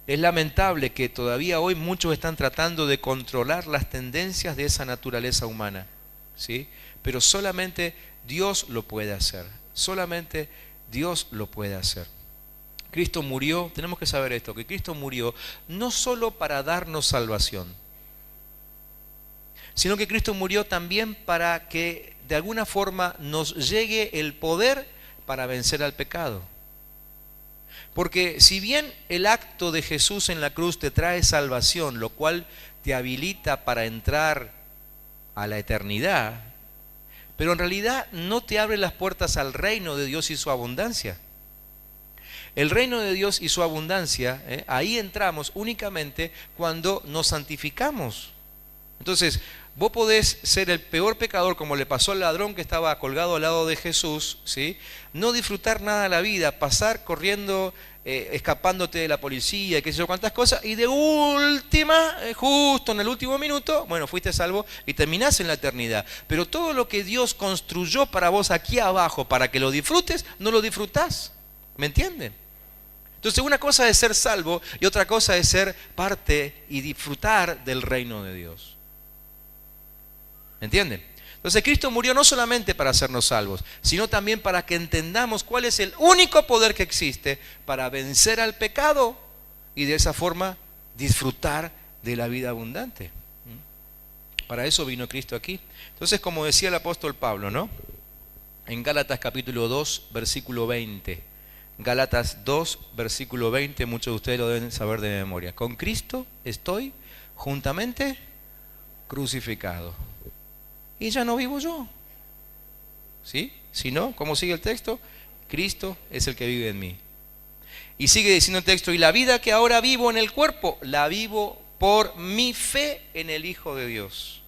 Es lamentable que todavía hoy muchos están tratando de controlar las tendencias de esa naturaleza humana, ¿sí? Pero solamente Dios lo puede hacer, solamente Dios lo puede hacer. Cristo murió, tenemos que saber esto, que Cristo murió no solo para darnos salvación, sino que Cristo murió también para que de alguna forma nos llegue el poder para vencer al pecado. Porque si bien el acto de Jesús en la cruz te trae salvación, lo cual te habilita para entrar a la eternidad, pero en realidad no te abre las puertas al reino de Dios y su abundancia. El reino de Dios y su abundancia, ahí entramos únicamente cuando nos santificamos. Entonces, vos podés ser el peor pecador, como le pasó al ladrón que estaba colgado al lado de Jesús, ¿sí? No disfrutar nada de la vida, pasar corriendo, escapándote de la policía, qué sé yo, cuántas cosas, y de última, justo en el último minuto, bueno, fuiste salvo y terminás en la eternidad. Pero todo lo que Dios construyó para vos aquí abajo, para que lo disfrutes, no lo disfrutás. ¿Me entienden? Entonces, una cosa es ser salvo y otra cosa es ser parte y disfrutar del reino de Dios. ¿Me entienden? Entonces Cristo murió no solamente para hacernos salvos, sino también para que entendamos cuál es el único poder que existe para vencer al pecado y de esa forma disfrutar de la vida abundante. Para eso vino Cristo aquí. Entonces, como decía el apóstol Pablo, ¿no? En Gálatas capítulo 2, versículo 20. Gálatas 2, versículo 20, muchos de ustedes lo deben saber de memoria. Con Cristo estoy juntamente crucificado. Y ya no vivo yo. ¿Sí? Si no, ¿cómo sigue el texto? Cristo es el que vive en mí. Y sigue diciendo el texto, y la vida que ahora vivo en el cuerpo, la vivo por mi fe en el Hijo de Dios.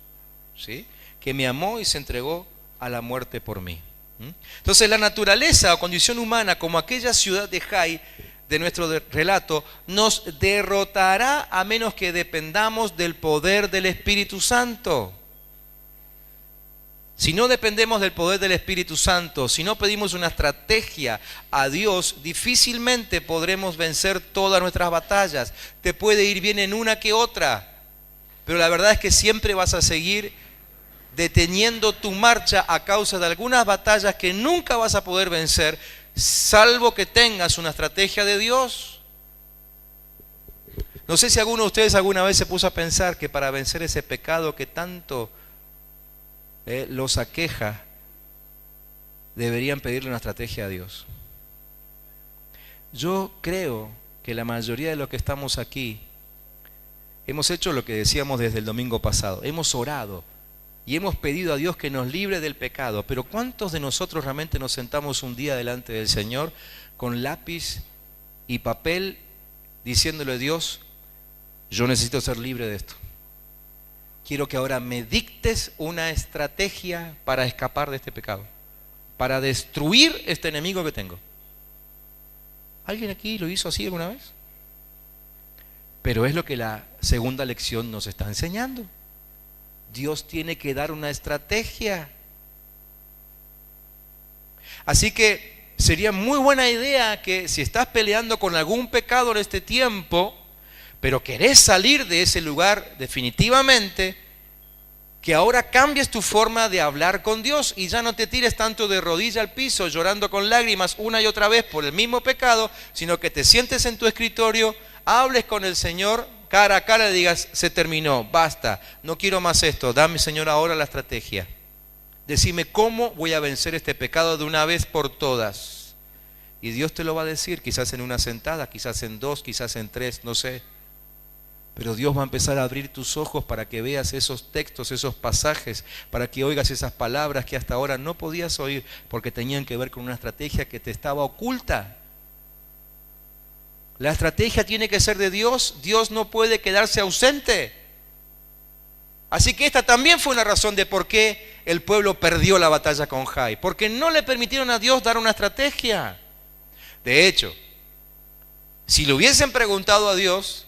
¿Sí? Que me amó y se entregó a la muerte por mí. Entonces la naturaleza o condición humana, como aquella ciudad de Jai, de nuestro relato, nos derrotará a menos que dependamos del poder del Espíritu Santo. Si no dependemos del poder del Espíritu Santo, si no pedimos una estrategia a Dios, difícilmente podremos vencer todas nuestras batallas. Te puede ir bien en una que otra, pero la verdad es que siempre vas a seguir deteniendo tu marcha a causa de algunas batallas que nunca vas a poder vencer, salvo que tengas una estrategia de Dios. No sé si alguno de ustedes alguna vez se puso a pensar que para vencer ese pecado que tanto los aqueja, deberían pedirle una estrategia a Dios. Yo creo que la mayoría de los que estamos aquí hemos hecho lo que decíamos desde el domingo pasado, hemos orado y hemos pedido a Dios que nos libre del pecado, pero ¿cuántos de nosotros realmente nos sentamos un día delante del Señor con lápiz y papel diciéndole a Dios, yo necesito ser libre de esto? Quiero que ahora me dictes una estrategia para escapar de este pecado, para destruir este enemigo que tengo. ¿Alguien aquí lo hizo así alguna vez? Pero es lo que la segunda lección nos está enseñando. Dios tiene que dar una estrategia. Así que sería muy buena idea que si estás peleando con algún pecado en este tiempo, pero querés salir de ese lugar definitivamente, que ahora cambies tu forma de hablar con Dios y ya no te tires tanto de rodilla al piso llorando con lágrimas una y otra vez por el mismo pecado, sino que te sientes en tu escritorio, hables con el Señor cara a cara y digas, se terminó, basta, no quiero más esto, dame, Señor, ahora la estrategia. Decime cómo voy a vencer este pecado de una vez por todas. Y Dios te lo va a decir, quizás en una sentada, quizás en dos, quizás en tres, no sé. Pero Dios va a empezar a abrir tus ojos para que veas esos textos, esos pasajes, para que oigas esas palabras que hasta ahora no podías oír porque tenían que ver con una estrategia que te estaba oculta. La estrategia tiene que ser de Dios. Dios no puede quedarse ausente. Así que esta también fue una razón de por qué el pueblo perdió la batalla con Jai, porque no le permitieron a Dios dar una estrategia. De hecho, si le hubiesen preguntado a Dios,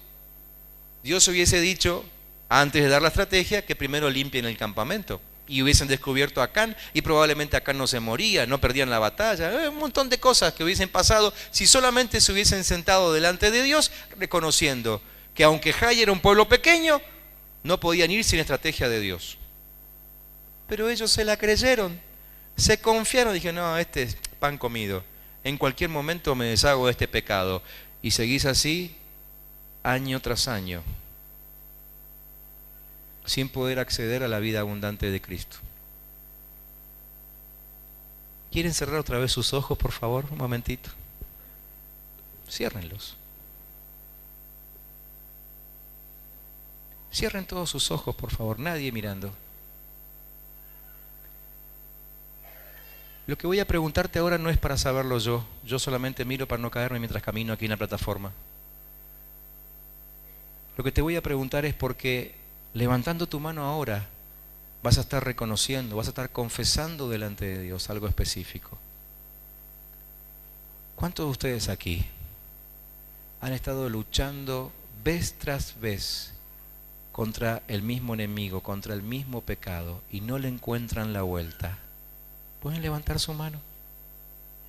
Dios hubiese dicho, antes de dar la estrategia, que primero limpien el campamento. Y hubiesen descubierto a Acán, y probablemente Acán no se moría, no perdían la batalla. Un montón de cosas que hubiesen pasado si solamente se hubiesen sentado delante de Dios, reconociendo que aunque Jai era un pueblo pequeño, no podían ir sin estrategia de Dios. Pero ellos se la creyeron, se confiaron, dijeron, no, este es pan comido. En cualquier momento me deshago de este pecado. Y seguís así, año tras año, sin poder acceder a la vida abundante de Cristo. ¿Quieren cerrar otra vez sus ojos, por favor? Un momentito. Ciérrenlos. Cierren todos sus ojos, por favor. Nadie mirando. Lo que voy a preguntarte ahora no es para saberlo yo. Yo solamente miro para no caerme mientras camino aquí en la plataforma. Lo que te voy a preguntar es porque levantando tu mano ahora vas a estar reconociendo, vas a estar confesando delante de Dios algo específico. ¿Cuántos de ustedes aquí han estado luchando vez tras vez contra el mismo enemigo, contra el mismo pecado y no le encuentran la vuelta? ¿Pueden levantar su mano?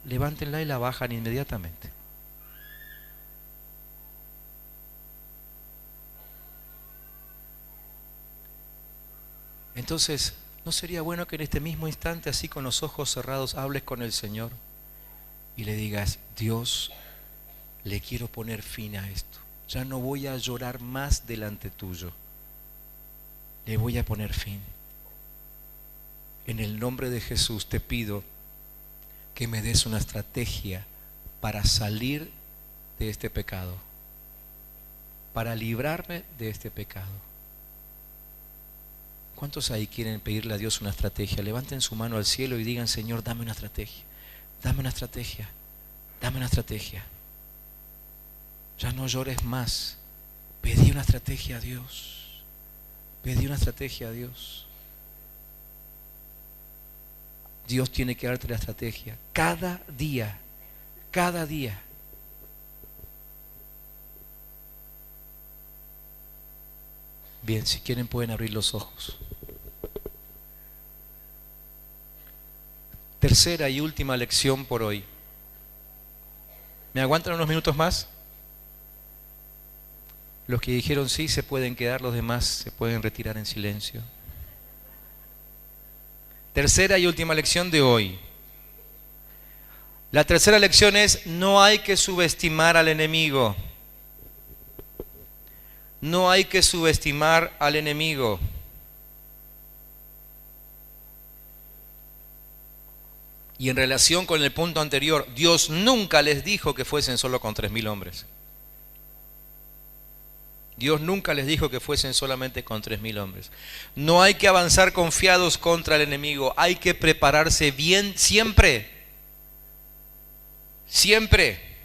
Levántenla y la bajan inmediatamente. Entonces, ¿no sería bueno que en este mismo instante, así con los ojos cerrados, hables con el Señor y le digas: Dios, le quiero poner fin a esto. Ya no voy a llorar más delante tuyo. Le voy a poner fin. En el nombre de Jesús te pido que me des una estrategia para salir de este pecado, para librarme de este pecado. ¿Cuántos ahí quieren pedirle a Dios una estrategia? Levanten su mano al cielo y digan: Señor, dame una estrategia, dame una estrategia, dame una estrategia. Ya no llores más. Pedí una estrategia a Dios. Pedí una estrategia a Dios. Dios tiene que darte la estrategia cada día, cada día. Bien, si quieren pueden abrir los ojos. Tercera y última lección por hoy. ¿Me aguantan unos minutos más? Los que dijeron sí se pueden quedar, los demás se pueden retirar en silencio. Tercera y última lección de hoy. La tercera lección es: no hay que subestimar al enemigo. No hay que subestimar al enemigo. Y en relación con el punto anterior, Dios nunca les dijo que fuesen solo con 3.000 hombres. Dios nunca les dijo que fuesen solamente con 3.000 hombres. No hay que avanzar confiados contra el enemigo. Hay que prepararse bien siempre. Siempre.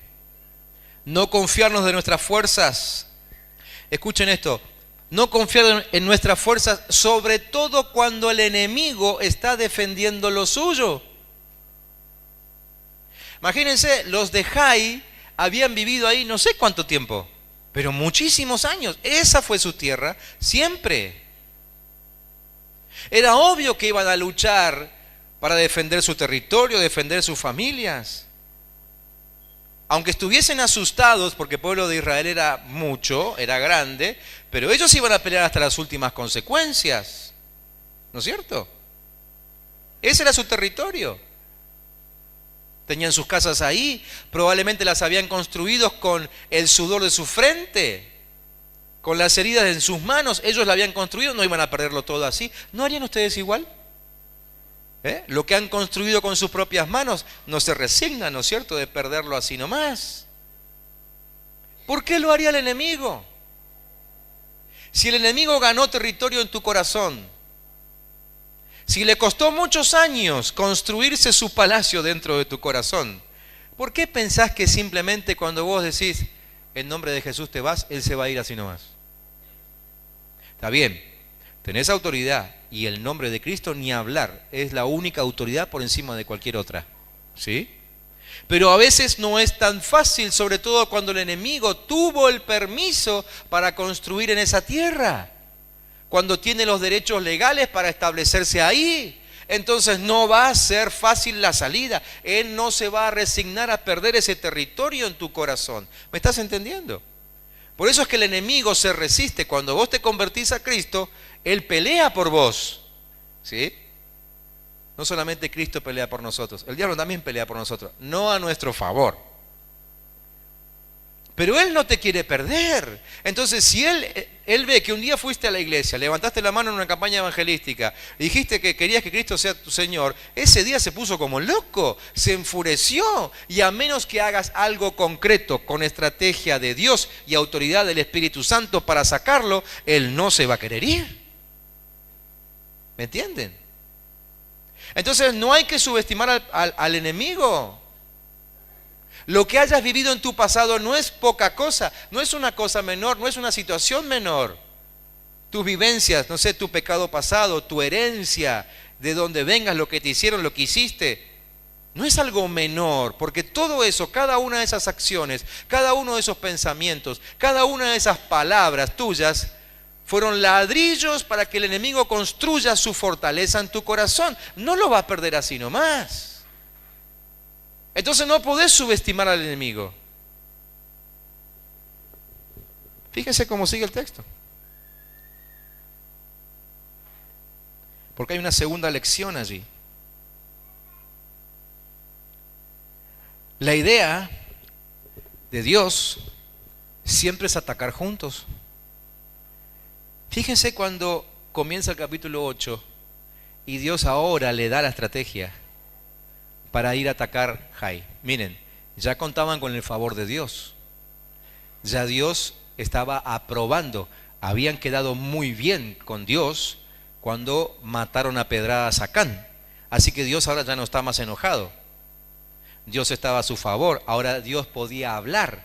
No confiarnos de nuestras fuerzas. Escuchen esto. No confiar en nuestras fuerzas, sobre todo cuando el enemigo está defendiendo lo suyo. Imagínense, los de Jai habían vivido ahí no sé cuánto tiempo, pero muchísimos años. Esa fue su tierra siempre. Era obvio que iban a luchar para defender su territorio, defender sus familias. Aunque estuviesen asustados, porque el pueblo de Israel era mucho, era grande, pero ellos iban a pelear hasta las últimas consecuencias. ¿No es cierto? Ese era su territorio. Tenían sus casas ahí, probablemente las habían construido con el sudor de su frente, con las heridas en sus manos. Ellos la habían construido, no iban a perderlo todo así. ¿No harían ustedes igual? Lo que han construido con sus propias manos, no se resignan, ¿no es cierto?, de perderlo así nomás. ¿Por qué lo haría el enemigo? Si el enemigo ganó territorio en tu corazón, si le costó muchos años construirse su palacio dentro de tu corazón, ¿por qué pensás que simplemente cuando vos decís en nombre de Jesús te vas, él se va a ir así nomás? Está bien, tenés autoridad y el nombre de Cristo ni hablar, es la única autoridad por encima de cualquier otra, ¿sí? Pero a veces no es tan fácil, sobre todo cuando el enemigo tuvo el permiso para construir en esa tierra. Cuando tiene los derechos legales para establecerse ahí, entonces no va a ser fácil la salida. Él no se va a resignar a perder ese territorio en tu corazón. ¿Me estás entendiendo? Por eso es que el enemigo se resiste. Cuando vos te convertís a Cristo, Él pelea por vos, ¿sí? No solamente Cristo pelea por nosotros, el diablo también pelea por nosotros, no a nuestro favor. Pero Él no te quiere perder. Entonces, si Él ve que un día fuiste a la iglesia, levantaste la mano en una campaña evangelística, dijiste que querías que Cristo sea tu Señor, ese día se puso como loco, se enfureció. Y a menos que hagas algo concreto, con estrategia de Dios y autoridad del Espíritu Santo para sacarlo, Él no se va a querer ir. ¿Me entienden? Entonces, no hay que subestimar al enemigo. Lo que hayas vivido en tu pasado no es poca cosa, no es una cosa menor, no es una situación menor. Tus vivencias, no sé, tu pecado pasado, tu herencia, de donde vengas, lo que te hicieron, lo que hiciste, no es algo menor, porque todo eso, cada una de esas acciones, cada uno de esos pensamientos, cada una de esas palabras tuyas, fueron ladrillos para que el enemigo construya su fortaleza en tu corazón. No lo va a perder así nomás. Entonces no podés subestimar al enemigo. Fíjense cómo sigue el texto. Porque hay una segunda lección allí. La idea de Dios siempre es atacar juntos. Fíjense cuando comienza el capítulo 8 y Dios ahora le da la estrategia para ir a atacar Jai. Miren, ya contaban con el favor de Dios. Ya Dios estaba aprobando. Habían quedado muy bien con Dios cuando mataron a pedradas a Acán. Así que Dios ahora ya no está más enojado. Dios estaba a su favor. Ahora Dios podía hablar.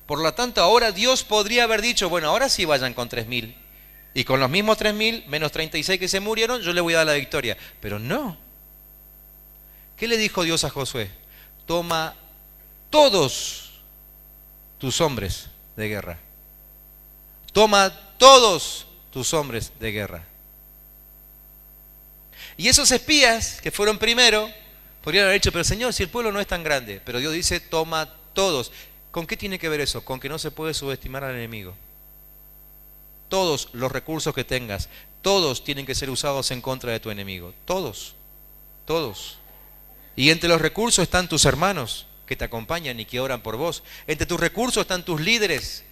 Por lo tanto, ahora Dios podría haber dicho, bueno, ahora sí vayan con 3.000. Y con los mismos 3.000, menos 36 que se murieron, yo le voy a dar la victoria. Pero no. ¿Qué le dijo Dios a Josué? Toma todos tus hombres de guerra. Toma todos tus hombres de guerra. Y esos espías que fueron primero, podrían haber dicho, pero Señor, si el pueblo no es tan grande. Pero Dios dice, toma todos. ¿Con qué tiene que ver eso? Con que no se puede subestimar al enemigo. Todos los recursos que tengas, todos tienen que ser usados en contra de tu enemigo. Todos. Todos. Y entre los recursos están tus hermanos que te acompañan y que oran por vos. Entre tus recursos están tus líderes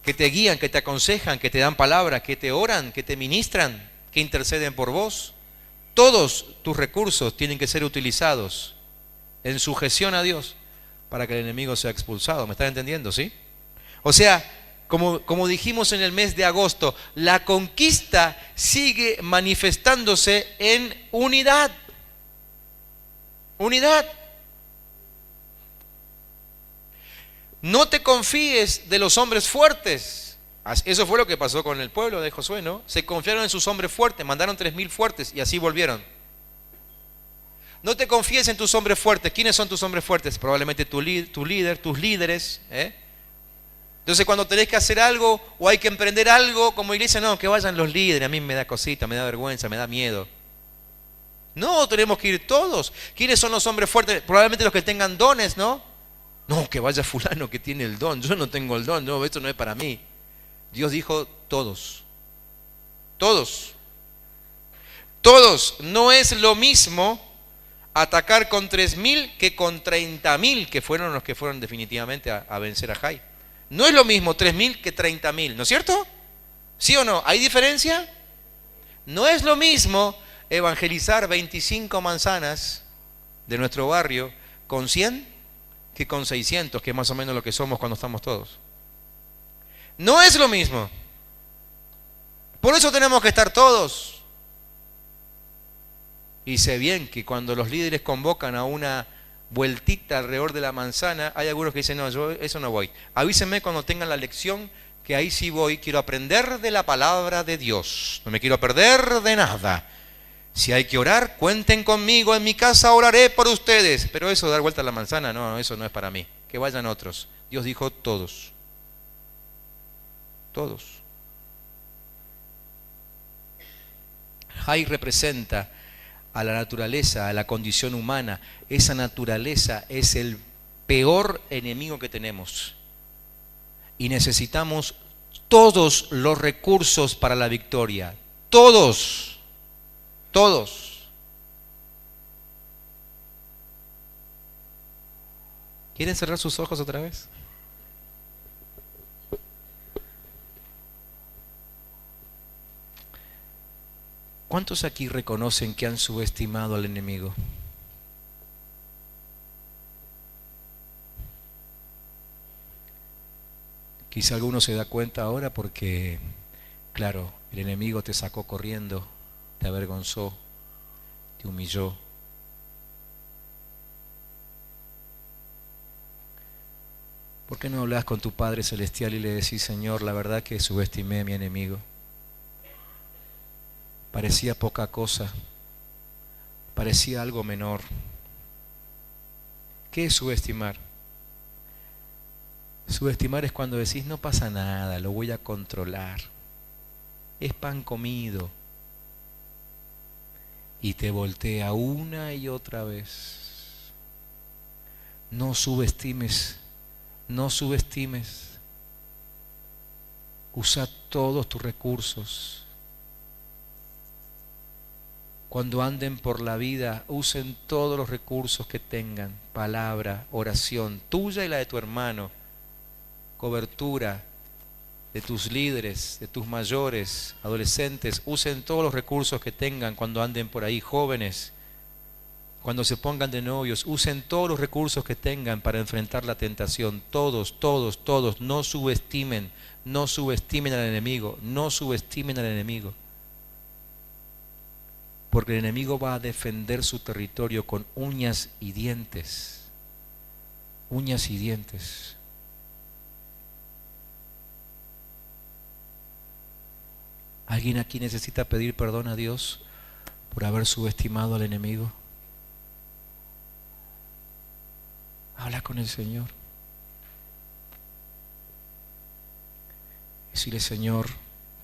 que te guían, que te aconsejan, que te dan palabra, que te oran, que te ministran, que interceden por vos. Todos tus recursos tienen que ser utilizados en sujeción a Dios para que el enemigo sea expulsado. ¿Me están entendiendo? ¿Sí? O sea, como dijimos en el mes de agosto, la conquista sigue manifestándose en unidad. Unidad. No te confíes de los hombres fuertes. Eso fue lo que pasó con el pueblo de Josué, ¿no? Se confiaron en sus hombres fuertes, mandaron 3.000 fuertes y así volvieron. No te confíes en tus hombres fuertes. ¿Quiénes son tus hombres fuertes? Probablemente tu líder, tus líderes. Entonces cuando tenés que hacer algo o hay que emprender algo, como iglesia, no, que vayan los líderes. A mí me da cosita, me da vergüenza, me da miedo. No, tenemos que ir todos. ¿Quiénes son los hombres fuertes? Probablemente los que tengan dones, ¿no? No, que vaya fulano que tiene el don. Yo no tengo el don, no, esto no es para mí. Dios dijo todos. Todos. Todos. No es lo mismo atacar con 3.000 que con 30.000, que fueron los que fueron definitivamente a vencer a Jai. No es lo mismo 3.000 que 30.000, ¿no es cierto? ¿Sí o no? ¿Hay diferencia? No es lo mismo evangelizar 25 manzanas de nuestro barrio con 100 que con 600, que es más o menos lo que somos cuando estamos todos. No es lo mismo. Por eso tenemos que estar todos. Y sé bien que cuando los líderes convocan a una vueltita alrededor de la manzana, hay algunos que dicen, no, yo eso no voy. Avísenme cuando tengan la lección, que ahí sí voy. Quiero aprender de la palabra de Dios. No me quiero perder de nada. Si hay que orar, cuenten conmigo, en mi casa oraré por ustedes. Pero eso de dar vuelta a la manzana, no, eso no es para mí. Que vayan otros. Dios dijo todos. Todos. Jai representa a la naturaleza, a la condición humana. Esa naturaleza es el peor enemigo que tenemos. Y necesitamos todos los recursos para la victoria. Todos. Todos. ¿Quieren cerrar sus ojos otra vez? ¿Cuántos aquí reconocen que han subestimado al enemigo? Quizá alguno se da cuenta ahora porque, claro, el enemigo te sacó corriendo, te avergonzó, te humilló. ¿Por qué no hablas con tu Padre Celestial y le decís: Señor, la verdad que subestimé a mi enemigo? Parecía poca cosa, parecía algo menor. ¿Qué es subestimar? Subestimar es cuando decís: no pasa nada, lo voy a controlar, es pan comido, y te voltea una y otra vez. No subestimes, no subestimes. Usa todos tus recursos. Cuando anden por la vida, usen todos los recursos que tengan: palabra, oración, tuya y la de tu hermano, cobertura de tus líderes, de tus mayores, adolescentes. Usen todos los recursos que tengan cuando anden por ahí. Jóvenes, cuando se pongan de novios, usen todos los recursos que tengan para enfrentar la tentación. Todos, todos, todos. No subestimen, no subestimen al enemigo, no subestimen al enemigo. Porque el enemigo va a defender su territorio con uñas y dientes. Uñas y dientes. ¿Alguien aquí necesita pedir perdón a Dios por haber subestimado al enemigo? Habla con el Señor. Decirle: Señor,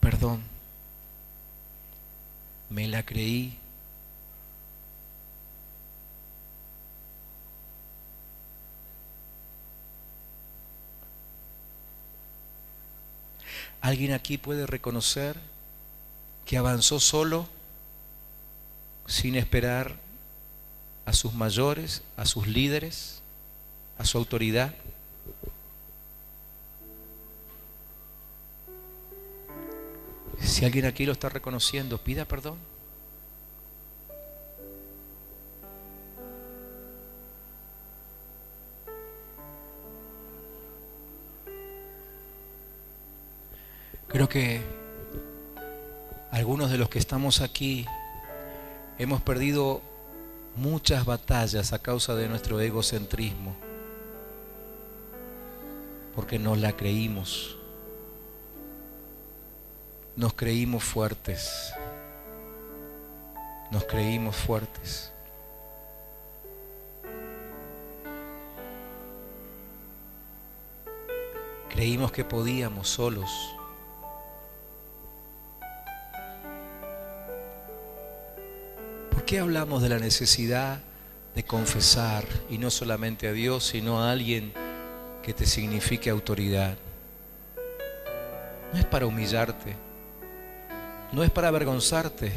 perdón. Me la creí. ¿Alguien aquí puede reconocer que avanzó solo, sin esperar a sus mayores, a sus líderes, a su autoridad? Si alguien aquí lo está reconociendo, pida perdón. Creo que algunos de los que estamos aquí hemos perdido muchas batallas a causa de nuestro egocentrismo, porque nos la creímos. Nos creímos fuertes. Nos creímos fuertes. Creímos que podíamos solos. ¿Por qué hablamos de la necesidad de confesar, y no solamente a Dios, sino a alguien que te signifique autoridad? No es para humillarte. No es para avergonzarte.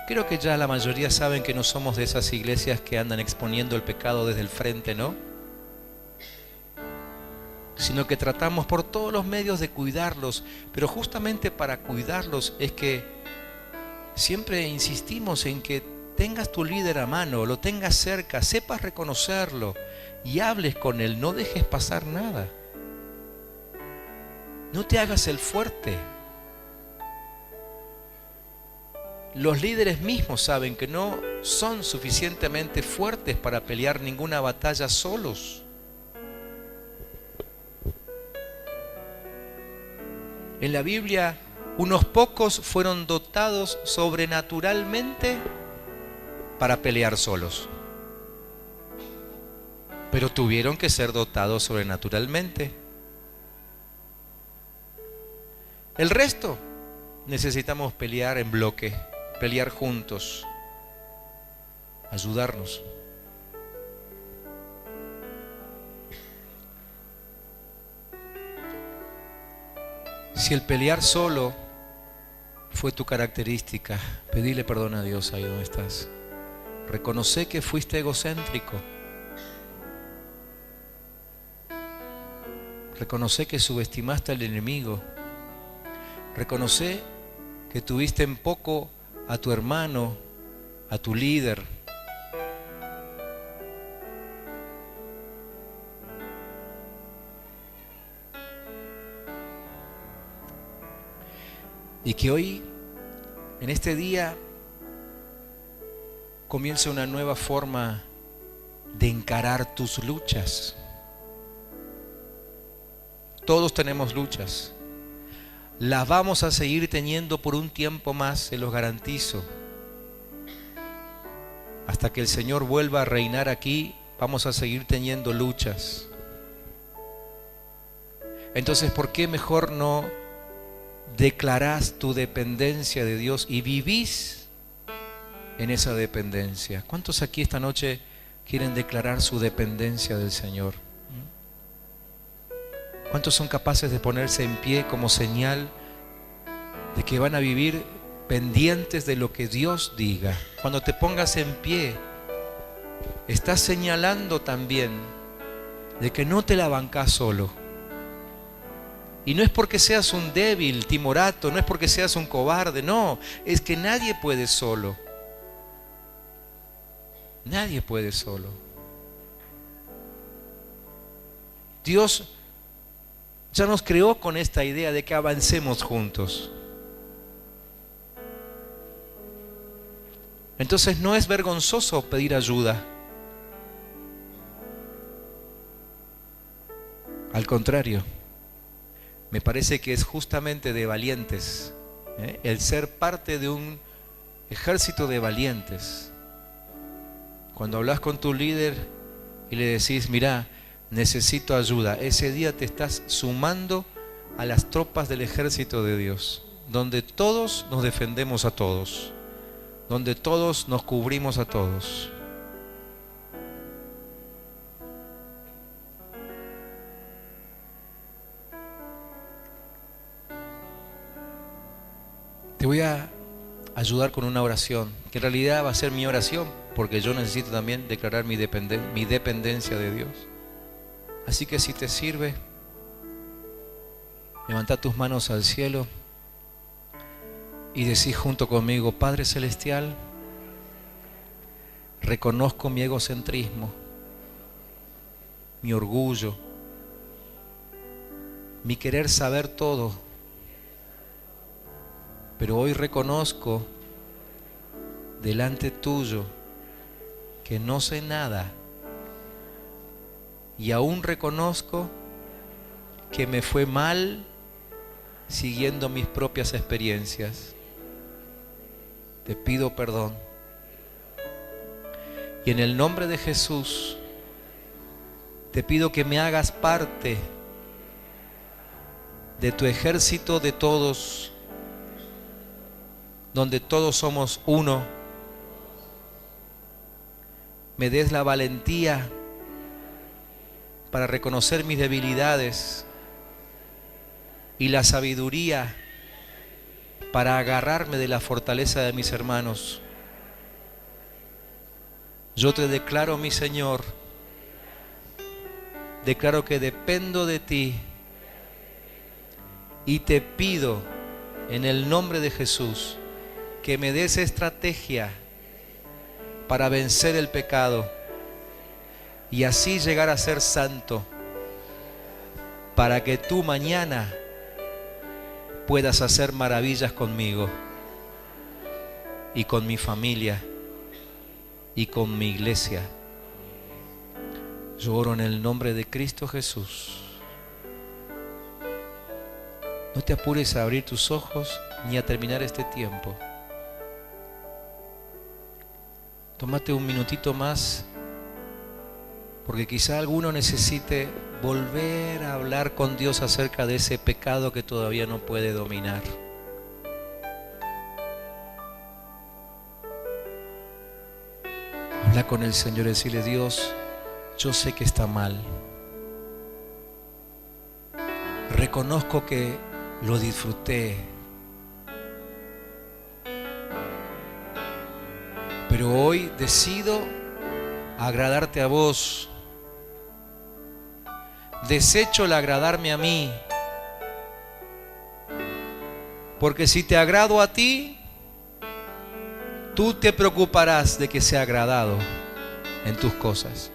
Creo que ya la mayoría saben que no somos de esas iglesias que andan exponiendo el pecado desde el frente, ¿no? Sino que tratamos por todos los medios de cuidarlos, pero justamente para cuidarlos es que siempre insistimos en que tengas tu líder a mano, lo tengas cerca, sepas reconocerlo y hables con él, no dejes pasar nada. No te hagas el fuerte. Los líderes mismos saben que no son suficientemente fuertes para pelear ninguna batalla solos. En la Biblia, unos pocos fueron dotados sobrenaturalmente para pelear solos, pero tuvieron que ser dotados sobrenaturalmente. El resto necesitamos pelear en bloque, pelear juntos, ayudarnos. Si el pelear solo fue tu característica, pedile perdón a Dios ahí donde estás. Reconoce que fuiste egocéntrico. Reconoce que subestimaste al enemigo. Reconoce que tuviste en poco a tu hermano, a tu líder. Y que hoy, en este día, comience una nueva forma de encarar tus luchas. Todos tenemos luchas. Las vamos a seguir teniendo por un tiempo más, se los garantizo. Hasta que el Señor vuelva a reinar aquí, vamos a seguir teniendo luchas. Entonces, ¿por qué mejor no declarás tu dependencia de Dios y vivís en esa dependencia? ¿Cuántos aquí esta noche quieren declarar su dependencia del Señor? ¿Cuántos son capaces de ponerse en pie como señal de que van a vivir pendientes de lo que Dios diga? Cuando te pongas en pie, estás señalando también de que no te la bancás solo. Y no es porque seas un débil, timorato, no es porque seas un cobarde, no, es que nadie puede solo. Nadie puede solo. Dios ya nos creó con esta idea de que avancemos juntos. Entonces no es vergonzoso pedir ayuda. Al contrario, me parece que es justamente de valientes, el ser parte de un ejército de valientes. Cuando hablas con tu líder y le decís, mira, necesito ayuda, ese día te estás sumando a las tropas del ejército de Dios, donde todos nos defendemos a todos, donde todos nos cubrimos a todos. Te voy a ayudar con una oración, que en realidad va a ser mi oración, porque yo necesito también declarar mi dependencia de Dios. Así que si te sirve, levanta tus manos al cielo y decís junto conmigo: Padre Celestial, reconozco mi egocentrismo, mi orgullo, mi querer saber todo, pero hoy reconozco delante tuyo que no sé nada, y aún reconozco que me fue mal siguiendo mis propias experiencias. Te pido perdón. Y en el nombre de Jesús, te pido que me hagas parte de tu ejército de todos, donde todos somos uno. Me des la valentía para reconocer mis debilidades y la sabiduría para agarrarme de la fortaleza de mis hermanos. Yo te declaro, mi Señor, declaro que dependo de ti y te pido en el nombre de Jesús que me des estrategia para vencer el pecado y así llegar a ser santo, para que tú mañana puedas hacer maravillas conmigo y con mi familia y con mi iglesia. Yo oro en el nombre de Cristo Jesús. No te apures a abrir tus ojos ni a terminar este tiempo. Tómate un minutito más, porque quizá alguno necesite volver a hablar con Dios acerca de ese pecado que todavía no puede dominar. Habla con el Señor y decirle: Dios, yo sé que está mal. Reconozco que lo disfruté, pero hoy decido agradarte a vos. Desecho el agradarme a mí Porque si te agrado a ti, tú te preocuparás de que sea agradado en tus cosas.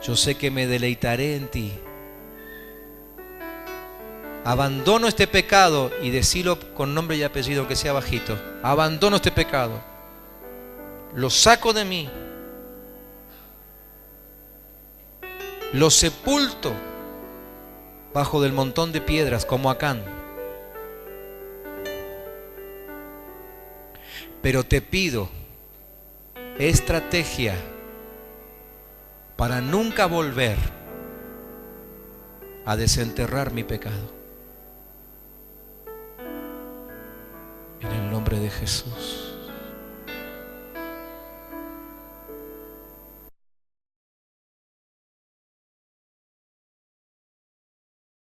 Yo sé que me deleitaré en ti. Abandono este pecado, y decilo con nombre y apellido, que sea bajito. Abandono este pecado. Lo saco de mí. Lo sepulto bajo del montón de piedras como Acán. Pero te pido estrategia para nunca volver a desenterrar mi pecado. En el nombre de Jesús.